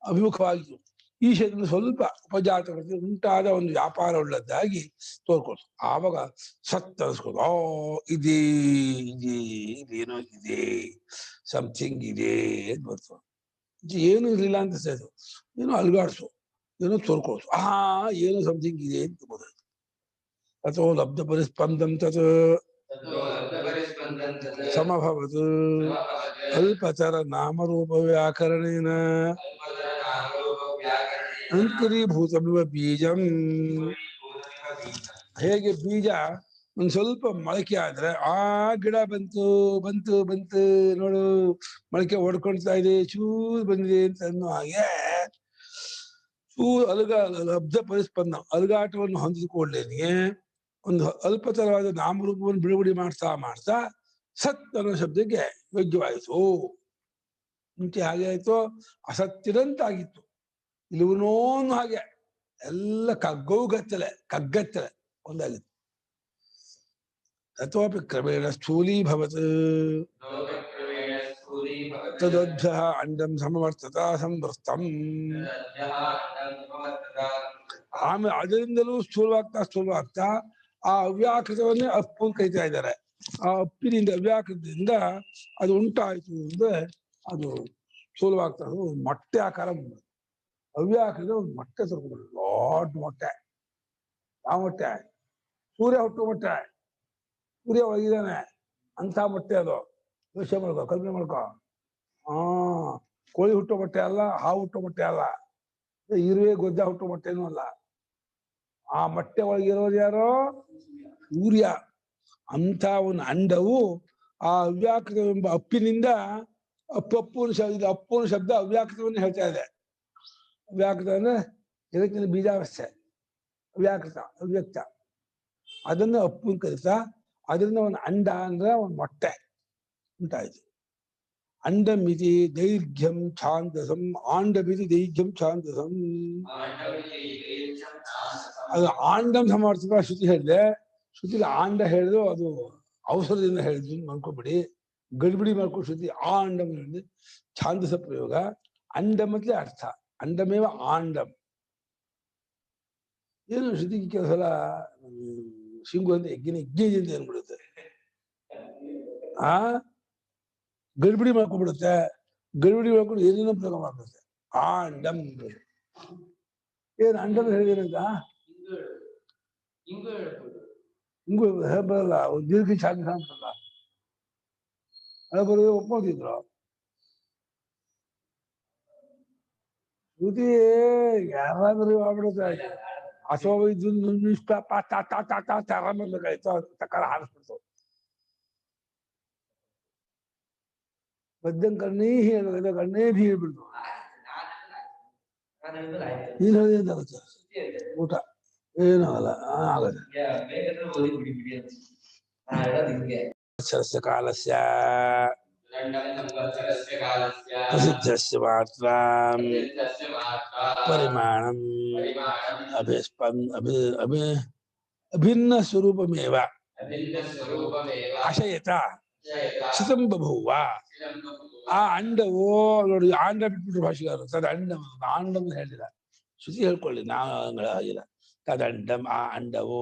ಅಭಿಮುಖವಾಗಿತ್ತು ಈ ಶರೀರ ಸ್ವಲ್ಪ ಉಪಜಾತ ಉಂಟಾದ ಒಂದು ವ್ಯಾಪಾರ ಉಳ್ಳದ್ದಾಗಿ ತೋರ್ಕೊಳ್ತು ಆವಾಗ ಸತ್ ಅನ್ಸ್ಕೊಳ್ತು ಓ ಇದೆ ಇದೆ ಇದೇನೋ ಇದೆ ಸಮಥಿಂಗ್ ಇದೆ ಅಂತ ಬರ್ತು ಏನು ಇರಲಿಲ್ಲ ಅಂತ ಸೇದು ಏನೋ ಅಲ್ಗಾಡ್ಸು ಏನೋ ತೋರ್ಕೊಳ್ಸು ಏನೋ ಸಮಥಿಂಗ್ ಇದೆ ಅಂತ ಗೊತ್ತಾಯ್ತು ಅಥವಾ ಲಬ್ಧ ಪರಿಸ್ಪಂದಂ ತತ್ ಸಮಭವತ್ ಅಲ್ಪಚರ ನಾಮರೂಪ ವ್ಯಾಕರಣೇನ ಅಂಕರೀಭೂತಮಿವ ಬೀಜಂ ಹೇಗೆ ಬೀಜ ಒಂದ್ ಸ್ವಲ್ಪ ಮೊಳಕೆ ಆದ್ರೆ ಗಿಡ ಬಂತು ಬಂತು ಬಂತು ನೋಡು ಮೊಳಕೆ ಹೊಡ್ಕೊಳ್ತಾ ಇದೆ ಚೂರು ಬಂದಿದೆ ಅಂತ ಅನ್ನೋ ಹಾಗೆ ಚೂರು ಲಬ್ಧ ಪರಿಸ್ಪಂದ ಅಲುಗಾಟವನ್ನು ಹೊಂದಿಕೊಳ್ಳೇನೆ ಒಂದು ಅಲ್ಪತರವಾದ ನಾಮರೂಪವನ್ನು ಬಿಡುಗಡೆ ಮಾಡ್ತಾ ಮಾಡ್ತಾ ಸತ್ ಅನ್ನೋ ಶಬ್ದಕ್ಕೆ ಯೋಗ್ಯವಾಯಿತು ಮುಂಚೆ ಹಾಗೆ ಆಯ್ತು ಅಸತ್ತಿರಂತಾಗಿತ್ತು ಇಲ್ಲವನೋನು ಹಾಗೆ ಎಲ್ಲ ಕಗ್ಗತ್ತಲೆ ಒಂದಾಗಿತ್ತು ತಥೋಪಿ ಕ್ರಮೇಣ ಸ್ಥೂಲೀಭವತ್ ತದೋಭ್ಯ ಅಂಡಂ ಸಮವರ್ತತ ಸಂವೃತ್ತಂ ಆಮೇಲೆ ಅದರಿಂದಲೂ ಸ್ಥೂಲವಾಗ್ತಾ ಆ ಅವ್ಯಾಕೃತವನ್ನೇ ಅಪ್ಪು ಕರಿತಾ ಇದ್ದಾರೆ ಆ ಅಪ್ಪಿನಿಂದ ಅವ್ಯಾಕೃತದಿಂದ ಅದು ಉಂಟಾಯಿತು ಅಂದ್ರೆ ಅದು ಸ್ಥೂಲವಾಗ್ತಾ ಮೊಟ್ಟೆ ಆಕಾರ ಅವ್ಯಾಕೃತ ಒಂದು ಮೊಟ್ಟೆ ತರ್ಕೊಂಡು ದೊಡ್ಡ ಮೊಟ್ಟೆ ಯಾವ ಮೊಟ್ಟೆ ಸೂರ್ಯ ಹುಟ್ಟು ಮೊಟ್ಟೆ ಸೂರ್ಯ ಒಳಗಿದ್ದಾನೆ ಅಂತ ಮೊಟ್ಟೆ ಅದು ಯೋಚನೆ ಮಾಡ್ಕೊ ಕಲ್ಪನೆ ಮಾಡ್ಕೊ ಕೋಳಿ ಹುಟ್ಟೋ ಮೊಟ್ಟೆ ಅಲ್ಲ ಹಾವು ಹುಟ್ಟೋ ಮೊಟ್ಟೆ ಅಲ್ಲ ಇರುವೆ ಗೊಜ್ಜ ಹುಟ್ಟೋ ಮೊಟ್ಟೆನೂ ಅಲ್ಲ ಆ ಮೊಟ್ಟೆ ಒಳಗಿರೋರು ಯಾರೋ ಸೂರ್ಯ ಅಂತ ಒಂದು ಅಂಡವು ಆ ಅವ್ಯಾಕೃತವೆಂಬ ಅಪ್ಪಿನಿಂದ ಅಪ್ಪುನ ಶಬ್ದ ಅವ್ಯಾಕೃತವನ್ನು ಹೇಳ್ತಾ ಇದೆ ಅವ್ಯಾಕೃತ ಅಂದ್ರೆ ಜಗತ್ತಿನ ಬೀಜಾವಸ್ಥೆ ಅವ್ಯಾಕೃತ ಅವ್ಯಕ್ತ ಅದನ್ನು ಅಪ್ಪು ಕರಿತಾ ಅದರಿಂದ ಒಂದು ಅಂಡ ಅಂದ್ರೆ ಒಂದು ಮೊಟ್ಟೆ ಉಂಟಾಯ್ತು ಅಂಡಮಿತಿ ದೈರ್ಘ್ಯಂ ಛಾಂದಸಂ ಆಂಡಮಿತಿ ದೈರ್ಘ್ಯಂ ಛಾಂದಸಂ ಅದು ಆಂಡಂ ಸಮರ್ಥಕ ಶ್ರುತಿ ಹೇಳಿದೆ ಶ್ರುತಿಲಿ ಆಂಡ ಹೇಳಿದ್ರು ಅದು ಅವಸರದಿಂದ ಹೇಳಿದ್ರು ಅನ್ಕೊಬಿಡಿ ಗಡಿಬಿಡಿ ಮಾಡ್ಕೊಂಡು ಶ್ರುತಿ ಆಂಡಂ ಹೇಳಿದ್ರೆ ಛಾಂದಸ ಪ್ರಯೋಗ ಅಂಡಂ ಅಂತಲೇ ಅರ್ಥ ಅಂಡಮೇವ ಆಂಡಂ ಏನು ಶ್ರುತಿಗೆ ಕೆಲವು ಸಲ ಶಿಂಗು ಅಂತ ಯಜ್ಞ ಅಂತ ಏನ್ಬಿಡುತ್ತೆ ಗಡಿಬಿಡಿ ಮಾಡ್ಕೊಂಡ್ಬಿಡುತ್ತೆ ಗಡಿಬಿಡಿ ಮಾಡ್ಕೊಂಡು ಏನೇನೋ ಪ್ರಯೋಗ ಮಾಡ್ಬಿಡುತ್ತೆ ಅಂಡಂ ಏನ್ ಅಂಡಂ ಹೇಳಿದೇನಂತ ಹಿಂಗು ಬರಲ್ಲ ದೀರ್ಘ ಛಾಂದಸ ಅಂತಲ್ಲ ಅದು ಬರೋದು ಒಪ್ಕೋತಿದ್ರು ಶ್ರುತಿ ಯಾರಾದ್ರೂ ಆಗ್ಬಿಡುತ್ತೆ ಅಸೋಭ ಇಷ್ಟ ತಕಾರ ಹಾರಿಸ್ಬಿಡ್ತು ಬದ್ಧಂ ಕಣ್ಣೇ ಹೇಳ ಕಣ್ಣೇ ಭೀ ಹೇಳ್ಬಿಡ್ತು ನೀನ್ ಹೇಳಿದಾಗುತ್ತೆ ಊಟ ಏನಾಗಲ್ಲ ಆಗತ್ತೆ ಕಾಲಸ್ಯ ಪ್ರಸಿದ್ಧಸ್ಯ ಮಾತ್ರ ಪರಿಮಾಣಂ ಅಭಿನ್ನ ಸ್ವರೂಪಮೇವ ಅಶಯತ ಶಿತಂ ಬಭೂವ ಆ ಅಂಡವು ನೋಡಿ ಆಂಡ ಬಿಟ್ಬಿಟ್ರು ಭಾಷೆಗಾರರು ತದ ಅಂಡಂ ಆಂಡಂ ಹೇಳಿಲ್ಲ ಶ್ರುತಿ ಹೇಳ್ಕೊಳ್ಳಿ ಆಗಿಲ್ಲ ತದಂಡಂ ಆ ಅಂಡವು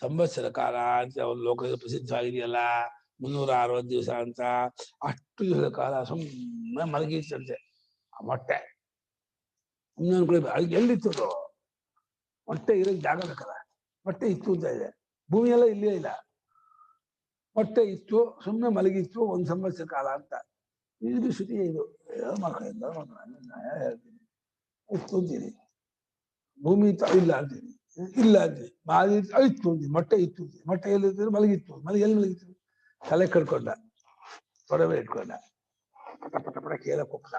ಸಂವತ್ಸರ ಕಾಲ ಅಂತ ಒಂದು ಲೋಕದಲ್ಲಿ ಪ್ರಸಿದ್ಧವಾಗಿದೆಯಲ್ಲ 360 ದಿವಸ ಅಂತ ಅಷ್ಟು ದಿವಸದ ಕಾಲ ಸುಮ್ಮನೆ ಮಲಗಿತ್ತಂತೆ ಆ ಮೊಟ್ಟೆ ಅದಕ್ಕೆ ಎಲ್ಲಿತ್ತು ಮೊಟ್ಟೆ ಇರೋಕ್ಕೆ ಜಾಗ ಬೇಕಲ್ಲ ಮೊಟ್ಟೆ ಇತ್ತು ಅಂತ ಇದೆ ಭೂಮಿಯೆಲ್ಲ ಇಲ್ಲೇ ಇಲ್ಲ ಮೊಟ್ಟೆ ಇತ್ತು ಸುಮ್ಮನೆ ಮಲಗಿತ್ತು 1 ಸಂವತ್ಸರ ಕಾಲ ಅಂತ ಇದು ಶ್ರುತಿ ಇದು ಹೇಳ್ತೀನಿ ಇತ್ತು ಅಂತೀನಿ ಭೂಮಿ ಇಲ್ಲ ಅಂತೀನಿ ಇಲ್ಲ ಅಂತೀನಿ ಮಾಲಿ ಇತ್ತು ಅಂತೀನಿ ಮೊಟ್ಟೆ ಇತ್ತು ಅಂತೀನಿ ಮೊಟ್ಟೆ ಎಲ್ಲಿತ್ತು ಮಲಗಿತ್ತು ಎಲ್ಲಿ ಮಲಗಿತ್ತು ತಲೆ ಕಡ್ಕೊಂಡ ತೊಡವೆ ಇಟ್ಕೊಂಡ ಪಟ ಪಟ ಕೇಳ ಕುಪ್ಸ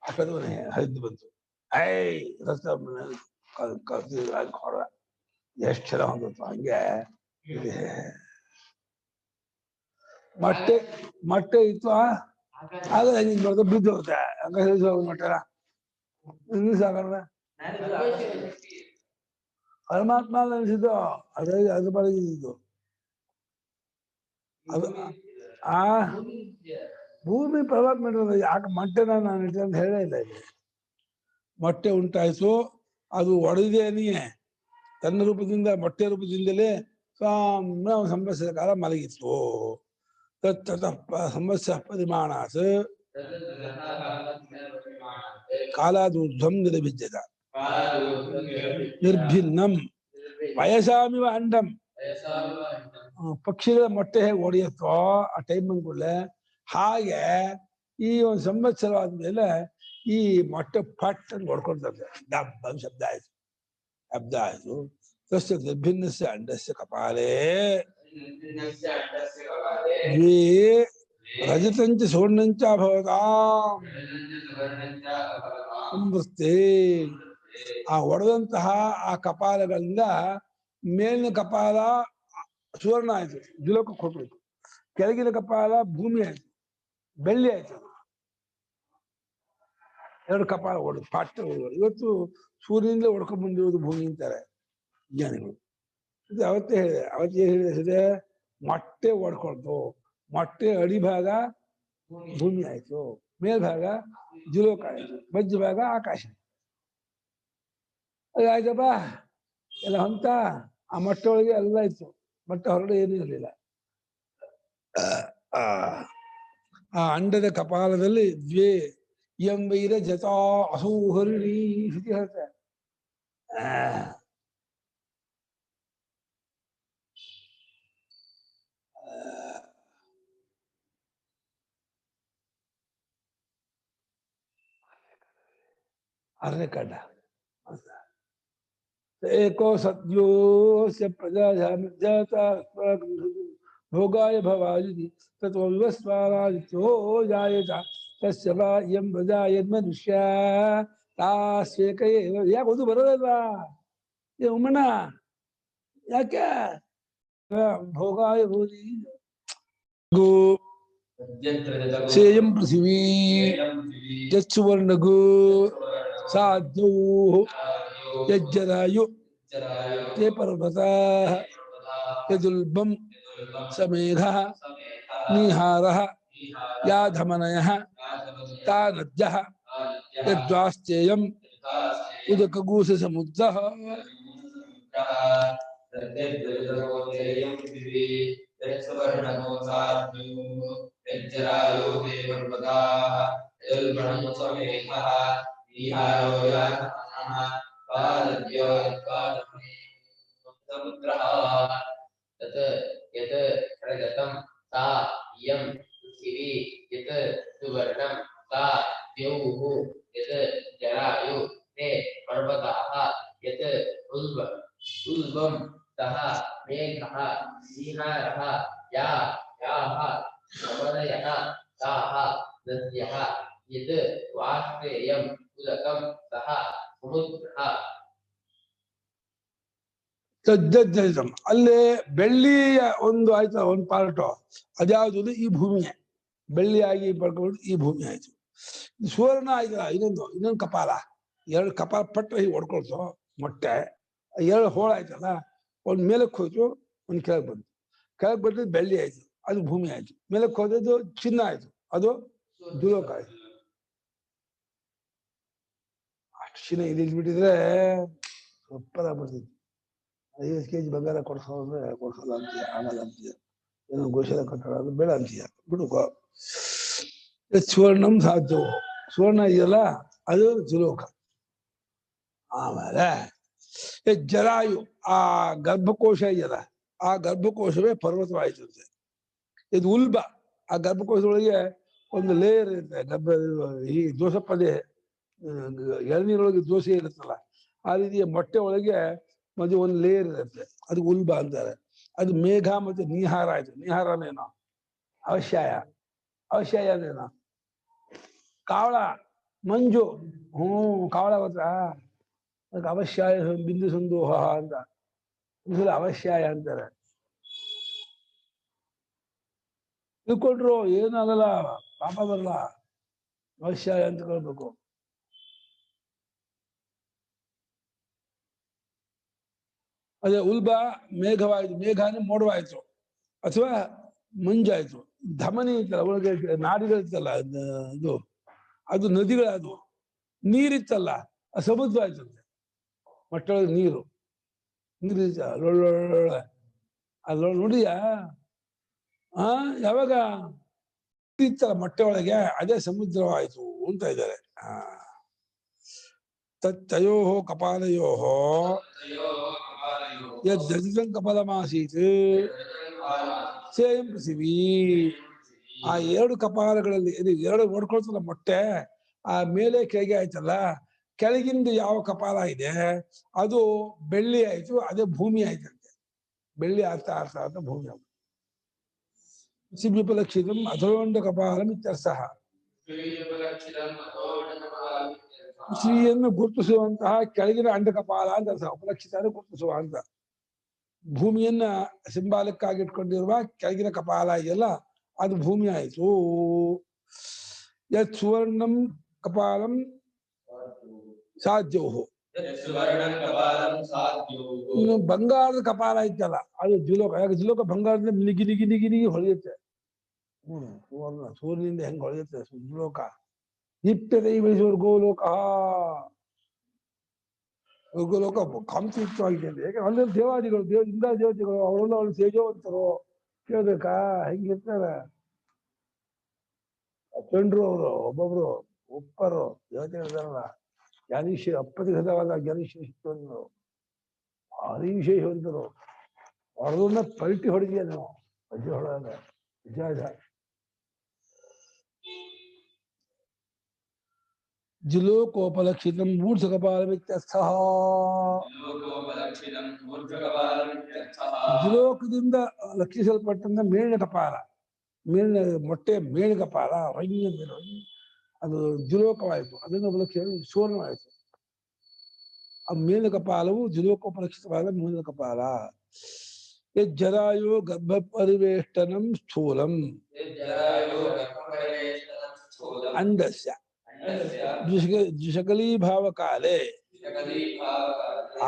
ಅಷ್ಟೊಂದು ಹರಿದು ಬಂತು ರಸ್ತೆ ಹೊರ ಎಷ್ಟು ಚೆನ್ನಾಗಿ ಹೊಂದಿತ್ತು ಹಂಗೆ ಮೊಟ್ಟೆ ಇತ್ತು ಆಗ ಹಿಂಗ್ ಬರ್ದು ಬಿದ್ದು ಹೋಗುತ್ತೆ ಹಂಗ ಹೇಳಿಸ್ ಹೋಗುದು ಮೊಟ್ಟೆನ ಸಾಕಲ್ಲ ಪರಮಾತ್ಮ ಅನಿಸಿದ್ದು ಅದೇ ಅದು ಬರಗಿದ್ದು ಅದು ಆ ಭೂಮಿ ಪರಮಾತ್ಮ ಯಾಕೆ ಮೊಟ್ಟೆನ ನಾನು ಇಟ್ಟೆ ಅಂತ ಹೇಳೇ ಇಲ್ಲ ಇಲ್ಲಿ ಮೊಟ್ಟೆ ಉಂಟಾಯ್ತು ಅದು ಒಡೆದೇನೆಯೇ ತನ್ನ ರೂಪದಿಂದ ಮೊಟ್ಟೆ ರೂಪದಿಂದಲೇ ಸಾಮ್ಯ ಸಂವತ್ಸರ ಕಾಲ ಮಲಗಿತ್ತು ಸಂವತ್ಸರ ಪರಿಮಾಣಾತ್ ಕಾಲಾದೂರ್ಧ್ವಂ ನಿರ್ಭಿಜ್ಯತ ನಿರ್ಭಿನ್ನಂ ವಯಸಾಮಿವ ಅಂಡಂ ಪಕ್ಷಿಗಳ ಮೊಟ್ಟೆ ಹೇಗೆ ಒಡೆಯುತ್ತೋ ಆ ಟೈಮ್ ಬಂದ್ಕೂಡಲೇ ಹಾಗೆ ಈ ಒಂದು ಸಂವತ್ಸರ ಆದ್ಮೇಲೆ ಈ ಮೊಟ್ಟೆ ಪಟ್ ಅಂತ ಹೊಡ್ಕೊಳ್ತದೆ ಡಬ್ಬ ಶಬ್ದ ಆಯ್ತು ತಸ್ಯ ನಿರ್ಭಿನ್ನಸ್ಯ ಅಂಡಸ್ಯ ಕಪಾಲೇ ದ್ವೇ ರಜತಂಚ ಸುವರ್ಣಂಚ ಭವತಾಂ ಸಂವೃತ್ತೆ ಆ ಒಡೆದಂತಹ ಆ ಕಪಾಲಗಳಿಂದ ಮೇಲಿನ ಕಪಾಲ ಸುವರ್ಣ ಆಯ್ತು ಜುಲೋಕಕ್ಕೆ ಕೊಟ್ಬಿಟ್ಟು ಕೆಳಗಿನ ಕಪಾಲ ಭೂಮಿ ಆಯ್ತು ಬೆಳ್ಳಿ ಆಯ್ತು ಎರಡು ಕಪಾಲ ಹೊಡೆದು ಪಾಠ ಇವತ್ತು ಸೂರ್ಯನಿಂದ ಹೊಡ್ಕೊಂಡ್ ಬಂದಿರೋದು ಭೂಮಿ ಅಂತಾರೆ ವಿಜ್ಞಾನಿಗಳು ಅವತ್ತೇ ಹೇಳಿದೆ ಮೊಟ್ಟೆ ಹೊಡ್ಕೊಳ್ತು ಮೊಟ್ಟೆ ಅಡಿಭಾಗ ಭೂಮಿ ಆಯ್ತು ಮೇಲ್ಭಾಗ ಜುಲೋಕ ಆಯ್ತು ಮಧ್ಯ ಭಾಗ ಆಕಾಶ ಆಯ್ತಪ್ಪ ಎಲ್ಲ ಹಂತ ಆ ಮೊಟ್ಟೆ ಒಳಗೆ ಎಲ್ಲ ಇತ್ತು ಮೊಟ್ಟೆ ಹೊರಗಡೆ ಏನೂ ಇರಲಿಲ್ಲ ಆ ಅಂಡದ ಕಪಾಲದಲ್ಲಿ ದ್ವೇ ಎಂಬೈರ ಜತಾ ಅಸೌಹರಿಣಿ ಶ್ರುತಿ ಹೇಳ್ತಾರೆ ಅರನೇ ಕಂಡ ಏಕೋ ಸದ್ಯೋಸ್ಯ ಪ್ರಜಾತ ಭೋಗಾಯ ಭವಾಯುಧಿ ತತ್ವ ವಿವಸ್ವಾರಾದಿತ್ಯೋ ಜಾಯತ ತಸ್ಯ ವಾ ಇಯಂ ಪ್ರಜಾ ಯದ್ಮನುಷ್ಯ ತಾಸ್ವೇಕ ಯಾಕೆ ಒಂದು ಬರೋದಲ್ವಾ ಉಮ್ಮಣ್ಣ ಯಾಕೆ ಭೋಗಾಯ ಭೋಗಿ ಗೋ ಸೇಯಂ ಪೃಥಿವೀ ಯತ್ಸುವರ್ಣಗೋ ಸಾಧ್ಯೋ ಯಜ್ಜರಾಯು ತೇ ಪರ್ವತ ಯದುಲ್ಬಂ ಸಮೇಘ ನೀಹಾರ ಯಾಧಮನಯ ತಾ ನದ್ಯ ಯದ್ವಾಸ್ತೇಯಂ ಉದಕಗೂಸ ಸಮುದ್ರ ಅಲ್ಲೇ ಬೆಳ್ಳಿಯ ಒಂದು ಆಯ್ತು ಒಂದು ಪಾರ್ಟು ಅದ್ಯಾವುದು ಈ ಭೂಮಿಯೇ ಬೆಳ್ಳಿಯಾಗಿ ಪಡ್ಕೊಂಡು ಈ ಭೂಮಿ ಆಯ್ತು ಸುವರ್ಣ ಆಯ್ತಲ್ಲ ಇನ್ನೊಂದು ಕಪಾಲ ಎರಡು ಕಪಾಲ ಪಟ್ಟು ಹೀಗೆ ಹೊಡ್ಕೊಳ್ತು ಮೊಟ್ಟೆ ಎರಡು ಹೋಳ ಆಯ್ತಲ್ಲ ಒಂದ್ ಮೇಲಕ್ಕೆ ಹೋಯ್ತು ಒಂದ್ ಕೆಳಗೆ ಬಂತು ಕೆಳಗೆ ಬಂದ್ರೆ ಬೆಳ್ಳಿ ಆಯ್ತು ಅದು ಭೂಮಿ ಆಯ್ತು. ಮೇಲಕ್ಕೆ ಹೋದದ್ದು ಚಿನ್ನ ಆಯ್ತು, ಅದು ದ್ಯುಲೋಕ ಆಯ್ತು. ಅಷ್ಟು ಚಿನ್ನ ಇದ್ಬಿಟ್ಟಿದ್ರೆ ಸೂಪರ್ ಆಗ್ಬಿಡ್ತಿತ್ತು. 50 kg ಬಂಗಾರ ಕೊಡ್ಸೋದ್ರೆ ಕೊಡ್ಸೋಲ್ಲ ಅಂತೀಯ, ಆಗಲ್ಲ ಅಂತೀಯ, ಏನೋ ಗೋಶಾಲೆ ಕಟ್ಟಡ ಅದು ಬೇಡ ಅಂತೀಯ, ಬಿಡುಕೋ. ಸುವರ್ಣಂ ಸಾಧ್ಯ, ಸುವರ್ಣ ಇದೆಯಲ್ಲ ಅದು ದ್ಯುಲೋಕ. ಆಮೇಲೆ ಜರಾಯು, ಆ ಗರ್ಭಕೋಶ ಇದೆಯಲ್ಲ, ಆ ಗರ್ಭಕೋಶವೇ ಪರ್ವತವಾಯ್ತಂತೆ. ಇದು ಉಲ್ಬ, ಆ ಗರ್ಭಕೋಶದೊಳಗೆ ಒಂದು ಲೇಯರ್ ಇರುತ್ತೆ. ಈ ದೋಸಪ್ಪದೆ ಎಳನೀರೊಳಗೆ ದೋಸೆ ಇರುತ್ತಲ್ಲ, ಆ ರೀತಿಯ ಮೊಟ್ಟೆ ಒಳಗೆ ಮಧ್ಯೆ ಒಂದು ಲೇಯರ್ ಇರುತ್ತೆ, ಅದು ಉಲ್ಬ ಅಂತಾರೆ. ಅದು ಮೇಘ ಮತ್ತೆ ನೀಹಾರ ಆಯ್ತು. ನೀಹಾರನೇನೋ ಅವಶ್ಯಾಯ, ಅವಶ್ಯಾಯನೇನೋ ಕಾವಳ, ಮಂಜು. ಕಾವಳ ಗೊತ್ತಾ? ಅದಕ್ಕೆ ಅವಶ್ಯಾಯ ಬಿಂದು ಸಂದೋಹ ಅಂತ, ಅವಶ್ಯಾಯ ಅಂತಾರೆ. ತಿಳ್ಕೊಂಡ್ರು ಏನಾಗಲ್ಲ, ಪಾಪ ಬರಲ್ಲ, ಅವಶ್ಯಾಯ ಅಂತ ಕೇಳ್ಬೇಕು. ಅದೇ ಉಲ್ಬ ಮೇಘವಾಯ್ತು, ಮೇಘ ಅಂದ್ರೆ ಮೋಡವಾಯ್ತು ಅಥವಾ ಮಂಜಾಯ್ತು. ಧಮನಿ ಇತ್ತಲ್ಲ ಒಳಗೆ, ನಾಡಿಗಳಿತ್ತಲ್ಲ ಇದು, ಅದು ನದಿಗಳಾದವು. ನೀರಿತ್ತಲ್ಲ ಅದು ಸಮುದ್ರ ಆಯ್ತಂತೆ. ಮೊಟ್ಟೆಯೊಳಗೆ ನೀರು ನೀರಿತ್ತ ಅದ್ರೊಳಗೆ ನೋಡಿಯಾ? ಯಾವಾಗ ಇತ್ತಲ್ಲ ಮೊಟ್ಟೆ ಒಳಗೆ, ಅದೇ ಸಮುದ್ರವಾಯ್ತು ಅಂತ ಇದ್ದಾರೆ. ತತ್ತಯೋ ಕಪಾಲಯೋ ಯದ್ಧರಿತಂ ಕಪಾಲಮಾಸೀತ್ ಸೇಯಂ ಪೃಥಿವೀ. ಆ ಎರಡು ಕಪಾಲಗಳಲ್ಲಿ ಇದು ಎರಡು ಓಡ್ಕೊಳ್ತಲ್ಲ ಮೊಟ್ಟೆ, ಆ ಮೇಲೆ ಕೆಳಗೆ ಆಯ್ತಲ್ಲ, ಕೆಳಗಿಂದ ಯಾವ ಕಪಾಲ ಇದೆ ಅದು ಬೆಳ್ಳಿ ಆಯ್ತು, ಅದೇ ಭೂಮಿ ಆಯ್ತಂತೆ. ಬೆಳ್ಳಿ ಆಗ್ತಾ ಆಗ್ತಾ ಆಗ್ತಾ ಭೂಮಿ ಆಗ ಪೃಥಿವ್ಯುಪಲಕ್ಷಿತಂ ಅಧೋಂಡ ಕಪಾಲಂ ಇತ್ಯರ್ಥಃ. ಪೃಥ್ವಿಯನ್ನು ಗುರುತಿಸುವಂತಹ ಕೆಳಗಿನ ಅಂಡ ಕಪಾಲ ಅಂತ ಅರ್ಥ. ಉಪಲಕ್ಷಿತ ಗುರುತಿಸುವ ಅಂತ. ಭೂಮಿಯನ್ನ ಸಿಂಬಾಲಿಕ್ಕಾಗಿ ಇಟ್ಕೊಂಡಿರುವ ಕೆಳಗಿನ ಕಪಾಲ ಇದೆಯಲ್ಲ, ಅದು ಭೂಮಿ ಆಯ್ತು. ಯತ್ ಸುವರ್ಣಂ ಕಪಾಲಂ ಸಾಧ್ಯೋಹು. ಇನ್ನು ಬಂಗಾರದ ಕಪಾಲ ಇತ್ತಲ್ಲ, ಅದು ದ್ಯುಲೋಕ. ಯಾಕೆ ದ್ಯುಲೋಕ ಬಂಗಾರದಿಂದ ನಿಗಿ ನಿಗಿ ನಿಗಿ ನಿಗಿ ಹೊಳೆಯುತ್ತೆ. ಸುವರ್ಣ ಸೂರ್ಯನಿಂದ ಹೆಂಗ್ ಹೊಳೆಯುತ್ತೆ ದ್ಯುಲೋಕ. ನಿತ್ಯದೈ ಬೆಳೆಸುವ ಗೋಲೋಕ. ಗೋಲೋಕ ಕಾಂತಿಯುಕ್ತವಾಗಿದೆ ಅಂತ. ಯಾಕೆ ಅಲ್ಲಿ ದೇವಾದಿಗಳು, ಇಂದ್ರ ದೇವತೆಗಳು, ಅವರೆಲ್ಲ ಅವ್ರು ತೇಜವಂತರು. ಕೇಳ್ಬೇಕಾ? ಹೆಂಗಿರ್ತಾರೆ ಚಂಡ್ರು ಅವರು, ಒಬ್ಬೊಬ್ರು ಉಪ್ಪರು ದೇವತೆಗಳಿದಾರಲ್ಲ, ಜ್ಞಾನೀಶ ಅಪ್ರತಿಹತವಾದ ಜ್ಞಾನೀಶರು, ಹರಿವಿಶೇಷವಂತರು. ಅವ್ರನ್ನ ಪಲ್ಟಿ ಹೊಡೆದಿಯ ನೀವು ಅಜ್ಜ ಹೊಡೆದ ನಿಜ. ದ್ಯುಲೋಕೋಪಲಕ್ಷಿತಂ ಮೂರ್ಧ ಕಪಾಲಮಿತ್ಯರ್ಥಃ. ದ್ಯುಲೋಕದಿಂದ ಲಕ್ಷಿಸಲ್ಪಟ್ಟಂತ ಮೇಲಿನ ಕಪಾಲ, ಮೇಲಿನ ಮೊಟ್ಟೆ ಮೇಲಿನ ಕಪಾಲ ಹೊಯ್ಯ ಮೇಲೆ ಅದು ದ್ಯುಲೋಕವಾಯಿತು. ಅದನ್ನು ಉಪಲಕ್ಷಿತ ಸುವರ್ಣವಾಯಿತು. ಆ ಮೇಲಿನ ಕಪಾಲವು ದ್ಯುಲೋಕೋಪಲಕ್ಷಿತವಾದ ಮೇಲಿನ ಕಪಾಲ. ಯಜ್ಜರಾಯೋ ಗರ್ಭ ಪರಿವೇಷ್ಟನಂ ಸ್ಥೂಲಂ ಅಂಡಸ್ಯ ದ್ವಿಷಕಲೀಭಾವ ಕಾಲೇ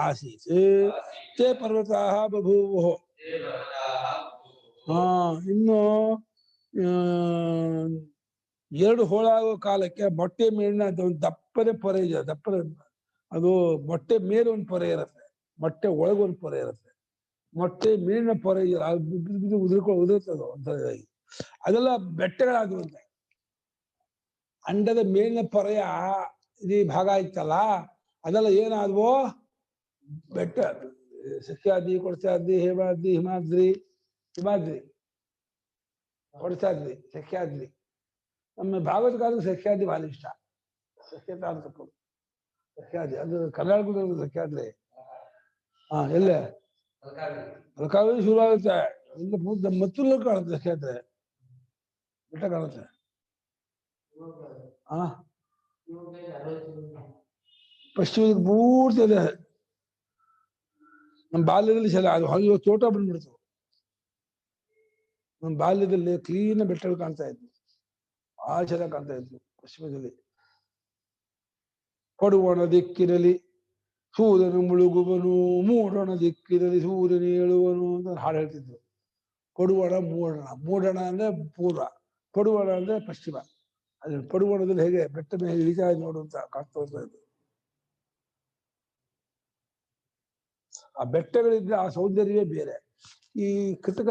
ಆಸೀತ್ ತೇ ಪರ್ವತಾಃ ಬಭೂವುಃ. ಇನ್ನು 2 ಹೋಳಾಗುವ ಕಾಲಕ್ಕೆ ಮೊಟ್ಟೆ ಮೇಲಿನ ದಪ್ಪನೆ ಪೊರೆ ಇದೆ. ದಪ್ಪನೆ ಅದು ಮೊಟ್ಟೆ ಮೇಲೆ ಒಂದು ಪೊರೆ ಇರುತ್ತೆ, ಮೊಟ್ಟೆ ಒಳಗೆ ಒಂದು ಪೊರೆ ಇರುತ್ತೆ. ಮೊಟ್ಟೆ ಮೇಲಿನ ಪೊರೆ ಉದುರ್ತದೆ ಒಂಥರದಾಗಿ. ಅದೆಲ್ಲ ಬೆಟ್ಟಗಳಾಗುವಂತೆ. ಅಂಡದ ಮೇಲಿನ ಪೊರೆಯ ಇಡೀ ಭಾಗ ಇತ್ತಲ್ಲ, ಅದೆಲ್ಲ ಏನಾದ್ವು ಬೆಟ್ಟ. ಸಖ್ಯಾದ್ರಿ, ಕೊಡ್ಸಾದ್ರಿ, ಹೇಮಾದ್ರಿ, ಹಿಮಾದ್ರಿ, ಕೊಡ್ಸಾದ್ರಿ, ಸಖ್ಯಾದ್ರಿ. ನಮ್ಮ ಭಾಗವತಕಾರರು ಸಖ್ಯಾದ್ರಿ ಬಹಳ ಇಷ್ಟ. ಸಖ್ಯತ ಅಂತ ಸಖ್ಯಾದ್ರಿ ಅದು ಕರ್ನಾಟಕದ ಸಖ್ಯಾದ್ರಿ. ಎಲ್ಲೇ ಅಲ್ಕಾವಳಿ ಶುರು ಆಗುತ್ತೆ, ಮತ್ತೂ ಕಾಣುತ್ತೆ ಸಖ್ಯಾದ್ರೆ ಬೆಟ್ಟ ಕಾಣುತ್ತೆ. ಪಶ್ಚಿಮದ ಪೂರ್ತಿ ಅದೇ. ನಮ್ಮ ಬಾಲ್ಯದಲ್ಲಿ ಅದು ಹೊಗೆ ತೋಟ ಬಂದ್ಬಿಡ್ತು. ನಮ್ಮ ಬಾಲ್ಯದಲ್ಲಿ ಕ್ಲೀನ್ ಬೆಟ್ಟಗಳು ಕಾಣ್ತಾ ಇದ್ವು, ಆ ಚೆನ್ನಾಗಿ ಕಾಣ್ತಾ ಇದ್ವು ಪಶ್ಚಿಮದಲ್ಲಿ. ಪಡುವಣ ದಿಕ್ಕಿರಲಿ ಸೂರ್ಯನು ಮುಳುಗುವನು, ಮೂಡಣ ದಿಕ್ಕಿರಲಿ ಸೂರ್ಯನು ಏಳುವನು ಅಂತ ಹಾಡು ಹೇಳ್ತಿದ್ರು. ಪಡುವಣ ಮೂಡಣ. ಮೂಡಣ ಅಂದ್ರೆ ಪೂರ್ವ, ಪಡುವಣ ಅಂದ್ರೆ ಪಶ್ಚಿಮ. ಅದ್ರ ಪಡುವಣದಲ್ಲಿ ಹೇಗೆ ಬೆಟ್ಟ ಮೇಲೆ ಇಳಿತಾ ನೋಡುವಂತ ಕಾಣ್ತಾ ಇದ್ದು. ಆ ಬೆಟ್ಟಗಳಿದ್ರೆ ಆ ಸೌಂದರ್ಯವೇ ಬೇರೆ. ಈ ಕೃತಕ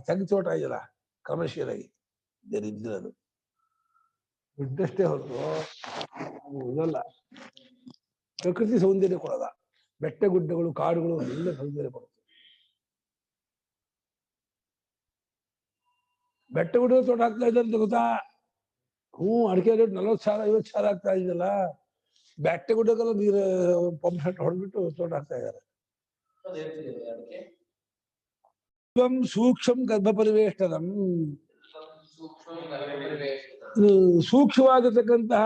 ತೆಂಗು ತೋಟ ಇದೆಯಲ್ಲ ಕಮರ್ಷಿಯಲ್ ಆಗಿ ಇದ್ದಿರೋದು ಬಿದ್ದಷ್ಟೇ ಹೊರತು ಇದಲ್ಲ. ಪ್ರಕೃತಿ ಸೌಂದರ್ಯ ಕೊಡಲ್ಲ. ಬೆಟ್ಟ ಗುಡ್ಡಗಳು ಕಾಡುಗಳು ಎಲ್ಲ ಸೌಂದರ್ಯ ಕೊಡುತ್ತೆ. ಬೆಟ್ಟ ಗುಡ್ಡ ತೋಟ ಆಗ್ತಾ ಇದೆ ಅಂತ ಗೊತ್ತಾ? ಅಡಿಕೆ ರೇಟ್ 40,000 50,000 ಆಗ್ತಾ ಇದೆಯಲ್ಲ. ಬೆಟ್ಟ ಗುಡ್ಡಕ್ಕೆಲ್ಲ ನೀರು ಪಂಪ್ ಸೆಟ್ ಹೊಡೆದ್ಬಿಟ್ಟು ತೋಟ ಆಗ್ತಾ ಇದ್ದಾರೆ. ಸೂಕ್ಷ್ಮ ಗರ್ಭ ಪರಿವೇಷ್ಟನಂ, ಸೂಕ್ಷ್ಮವಾಗಿರ್ತಕ್ಕಂತಹ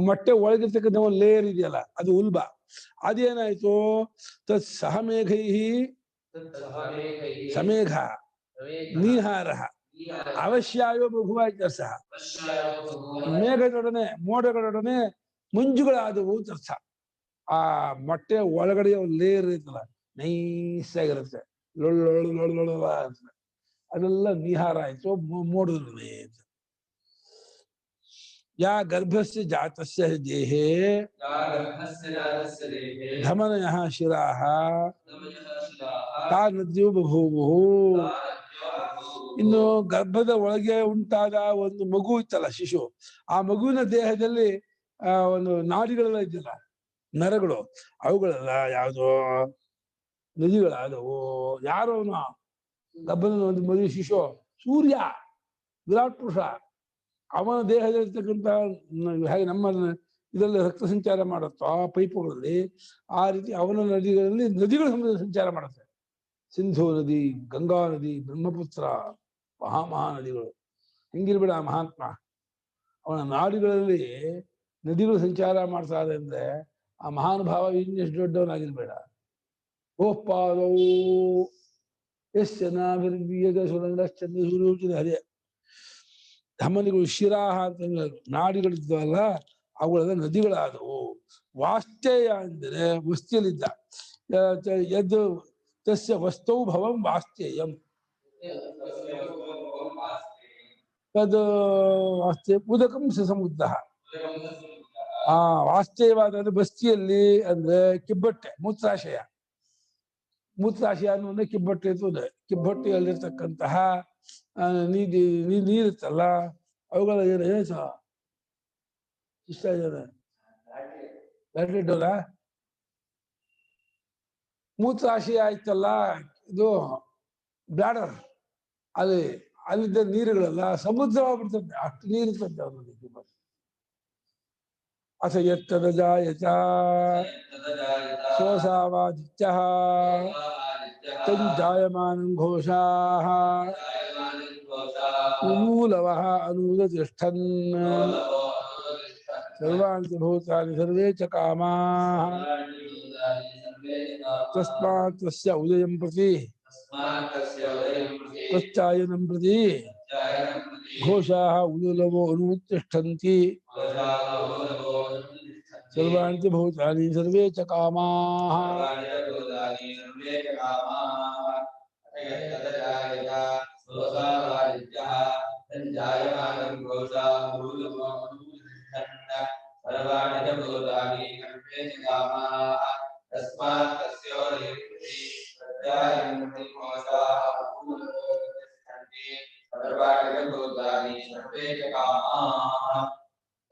ಮೊಟ್ಟೆ ಒಳಗಿರ್ತಕ್ಕಂಥ ಒಂದು ಲೇಯರ್ ಇದೆಯಲ್ಲ ಅದು ಉಲ್ಬ. ಅದೇನಾಯ್ತು? ತತ್ ಸಹಮೇಘೈ ಸಮೇಘ ನೀಹಾರ ಅವಶ್ಯಾಯೋ ಬಹುವಾಯ್ತರ್ಥ. ಮೇಘದೊಡನೆ ಮೋಡಗಳೊಡನೆ ಮಂಜುಗಳಾದವು ತರ್ಥ. ಆ ಮೊಟ್ಟೆ ಒಳಗಡೆ ಒಂದು ಲೇಯರ್ ಇರ್ತಲ್ಲ, ನೈಸ್ ಆಗಿರುತ್ತೆ, ಲೊಳ್ಳೊಳ್ಳು ಅದೆಲ್ಲ ನಿಹಾರ ಆಯ್ತು ಮೋಡದೊಡನೆ. ಯಾ ಗರ್ಭಸ್ಯ ಜಾತಸ್ಯ ದೇಹೇ ಧಮನಯಃ ಶಿರಾಃ ತಾ ನದ್ಯೋ ಬಭೂವುಃ. ಇನ್ನು ಗರ್ಭದ ಒಳಗೆ ಉಂಟಾದ ಒಂದು ಮಗು ಇತ್ತಲ್ಲ, ಶಿಶು, ಆ ಮಗುವಿನ ದೇಹದಲ್ಲಿ ಒಂದು ನಾಡಿಗಳೆಲ್ಲ ಇದ್ದಿಲ್ಲ, ನರಗಳು, ಅವುಗಳೆಲ್ಲ ಯಾವುದೋ ನದಿಗಳಾದವು. ಯಾರೋ ಅವನು ಗರ್ಭದ ಒಂದು ಮಗು ಶಿಶು, ಸೂರ್ಯ ವಿರಾಟ್ ಪುರುಷ, ಅವನ ದೇಹದಲ್ಲಿರ್ತಕ್ಕಂಥ ಹಾಗೆ ನಮ್ಮ ಇದರಲ್ಲಿ ರಕ್ತ ಸಂಚಾರ ಮಾಡುತ್ತೋ ಆ ಪೈಪುಗಳಲ್ಲಿ, ಆ ರೀತಿ ಅವನ ನದಿಗಳಲ್ಲಿ ನದಿಗಳು ಸಂಚಾರ ಮಾಡುತ್ತೆ. ಸಿಂಧೂ ನದಿ, ಗಂಗಾ ನದಿ, ಬ್ರಹ್ಮಪುತ್ರ, ಮಹಾ ನದಿಗಳು. ಹಿಂಗಿರ್ಬೇಡ ಮಹಾತ್ಮ, ಅವನ ನಾಡಿಗಳಲ್ಲಿ ನದಿಗಳು ಸಂಚಾರ ಮಾಡ್ತಾ ಇದೆ ಅಂದ್ರೆ ಆ ಮಹಾನುಭಾವ ಇನ್ನೆಷ್ಟು ದೊಡ್ಡವನಾಗಿರ್ಬೇಡ. ಓಪಾದವು ಎಷ್ಟು ನಾಭಿರ್ವೀಯದ ಸುರಂಗಶ್ಚಂದ್ರ ಸೂರ್ಯೋಚನೆ ಅದೇ ಧಮನಿಗಳು, ಶಿರಾಹ ಅಂತ ನಾಡಿಗಳಿದ್ದವಲ್ಲ ಅವುಗಳೆಲ್ಲ ನದಿಗಳಾದವು. ವಾಸ್ತೇಯ ಅಂದರೆ ವಸ್ತಿಯಲ್ಲಿದ್ದ. ಯದ್ ತಸ್ಯ ವಸ್ತೌ ಭವಂ ವಾಸ್ತೇಯಂ, ತದ್ ವಾಸ್ತೇಯ ಉದಕಂ ಸಮುದ್ಧ. ಆ ವಾಸ್ತೇಯವಾದ ಬಸ್ತಿಯಲ್ಲಿ ಅಂದ್ರೆ ಕಿಬ್ಬಟ್ಟೆ, ಮೂತ್ರಾಶಯ. ಮೂತ್ರಾಶಯ ಅನ್ನೋದೇ ಕಿಬ್ಬಟ್ಟೆ ಇರ್ತದೆ. ಕಿಬ್ಬಟ್ಟೆಯಲ್ಲಿರ್ತಕ್ಕಂತಹ ನೀರಿತ್ತಲ್ಲ ಅವುಗಳ ಏನು ಸಹ ಇಷ್ಟ ಇದೆ. ಮೂತ್ರಾಶಯ ಆಯ್ತಲ್ಲ, ಇದು ಬ್ಲಾಡರ್, ಅಲ್ಲಿದ್ದ ನೀರುಗಳೆಲ್ಲ ಸಮುದ್ರವಾಗ್ಬಿಡ್ತದೆ, ಅಷ್ಟು ನೀರಿರ್ತದೆ ಅವನಲ್ಲಿ. ಅಥ ಯತ್ತದ ಜಾಯತ ಸ್ವಸಾವಾದಿತ್ಯ ತಂಜಾಯಮಾನಂ ಘೋಷಾಃ ಉಲೂಲವಃ ಅನೂದತಿಷ್ಠನ್ ಸರ್ವಾಣಿ ಭೂತಾನಿ ಸರ್ವೇ ಚ ಕಾಮಾಃ ತಸ್ಮಾತ್ ತಸ್ಯ ಉದಯಂ ಪ್ರತಿ ತಚ್ಚಾಯನಂ ಪ್ರತಿ ಘೋಷಾಃ ಉಲೂಲವೋ ಅನುತಿಷ್ಠಂತಿ ಸರ್ವಾಣಿ ಭೂತಾನಿ ಸರ್ವೇ ಚ ಕಾಮಾಃ.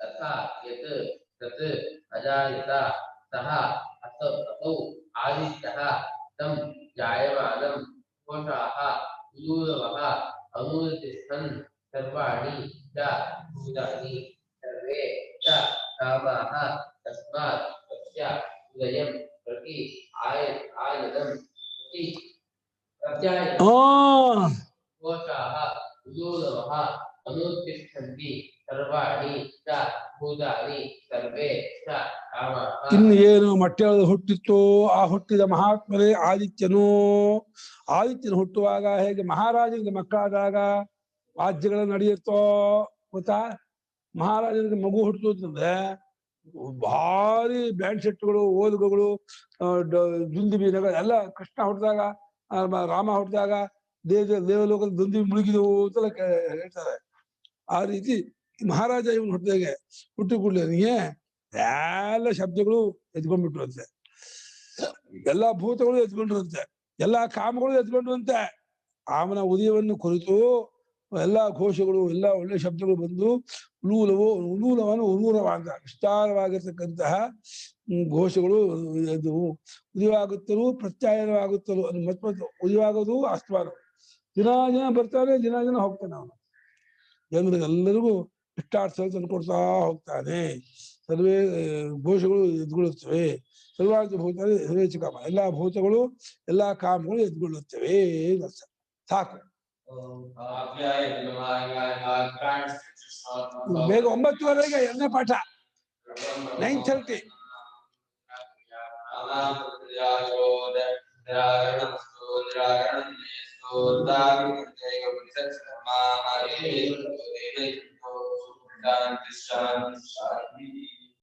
तथा यत् तत् अजायत सः असौ आदित्यः तं जायमानं कोशाः उलूलवः अनूतिष्ठन् सर्वाणि च भूतानि सर्वे च कामाः तस्मात् तस्य उदयं प्रति आयनं प्रति प्रत्यायनं कोशाः उलूलवः ಅನುತಿಷ್ಠಂತಿ ಸರ್ವಾಣಿ ಚ ಭೂತಾನಿ ಸರ್ವೇ ಚ ಕಾಮಾಃ. ಇನ್ನು ಏನು ಮೊಟ್ಟೆಯೊಳಗೆ ಹುಟ್ಟಿತ್ತೋ ಆ ಹುಟ್ಟಿದ ಮಹಾತ್ಮರೇ ಆದಿತ್ಯನು. ಆದಿತ್ಯನು ಹುಟ್ಟುವಾಗ ಹೇಗೆ ಮಹಾರಾಜನಿಗೆ ಮಕ್ಕಳಾದಾಗ ರಾಜ್ಯಗಳು ನಡೆಯುತ್ತೋ ಗೊತ್ತಾ? ಮಹಾರಾಜನಿಗೆ ಮಗು ಹುಟ್ಟುತ್ತಂದ್ರೆ ಭಾರಿ ಬ್ಯಾಂಡ್ ಸೆಟ್ಗಳು, ಓದುಗಳು, ದುಂದುಬಿ ಎಲ್ಲ. ಕೃಷ್ಣ ಹುಟ್ಟಿದಾಗ, ರಾಮ ಹುಟ್ಟಿದಾಗ ದೇವಲೋಕದ ದುಂದಿ ಮುಳುಗಿದವು ಅಂತೆಲ್ಲ ಹೇಳ್ತಾರೆ. ಆ ರೀತಿ ಮಹಾರಾಜ ಇವನು ಹೊಟ್ಟೆಗೆ ಹುಟ್ಟು ಕೂಡಲೇ ಎಲ್ಲ ಶಬ್ದಗಳು ಎದ್ಕೊಂಡ್ಬಿಟ್ರಂತೆ, ಎಲ್ಲಾ ಭೂತಗಳು ಎದ್ಕೊಂಡ್ರಂತೆ, ಎಲ್ಲಾ ಕಾಮಗಳು ಎದ್ಕೊಂಡ್ರಂತೆ. ಅವನ ಉದಯವನ್ನು ಕುರಿತು ಎಲ್ಲಾ ಘೋಷಗಳು, ಎಲ್ಲಾ ಒಳ್ಳೆ ಶಬ್ದಗಳು ಬಂದು ಉಲೂಲವಾದ ವಿಸ್ತಾರವಾಗಿರ್ತಕ್ಕಂತಹ ಘೋಷಗಳು ಉದಯವಾಗುತ್ತಲೂ ಪ್ರತ್ಯಾಯನವಾಗುತ್ತಲೂ ಅದು ಮತ್ತೆ ಉದಯವಾಗೋದು ಅಸ್ತವಾದ. ದಿನ ಬರ್ತಾನೆ, ದಿನ ಹೋಗ್ತಾನೆ. ಅವನು ಜನರಿಗೆಲ್ಲರಿಗೂ ಇಷ್ಟಾರ್ಥ ತಂದುಕೊಡ್ತಾ ಹೋಗ್ತಾನೆ. ಸರ್ವೇ ಘೋಷಗಳು ಎದ್ಗೊಳ್ಳುತ್ತವೆ. ಸರ್ವಾರ್ಥ ಭೂತ ಸರ್ವೇಚ ಕಾಮ, ಎಲ್ಲಾ ಭೂತಗಳು ಎಲ್ಲಾ ಕಾಮಗಳು ಎದ್ಗೊಳ್ಳುತ್ತವೆ. ಸಾಕು. ಬೇಗ 9:30 ಎರಡನೇ ಪಾಠ 9:30.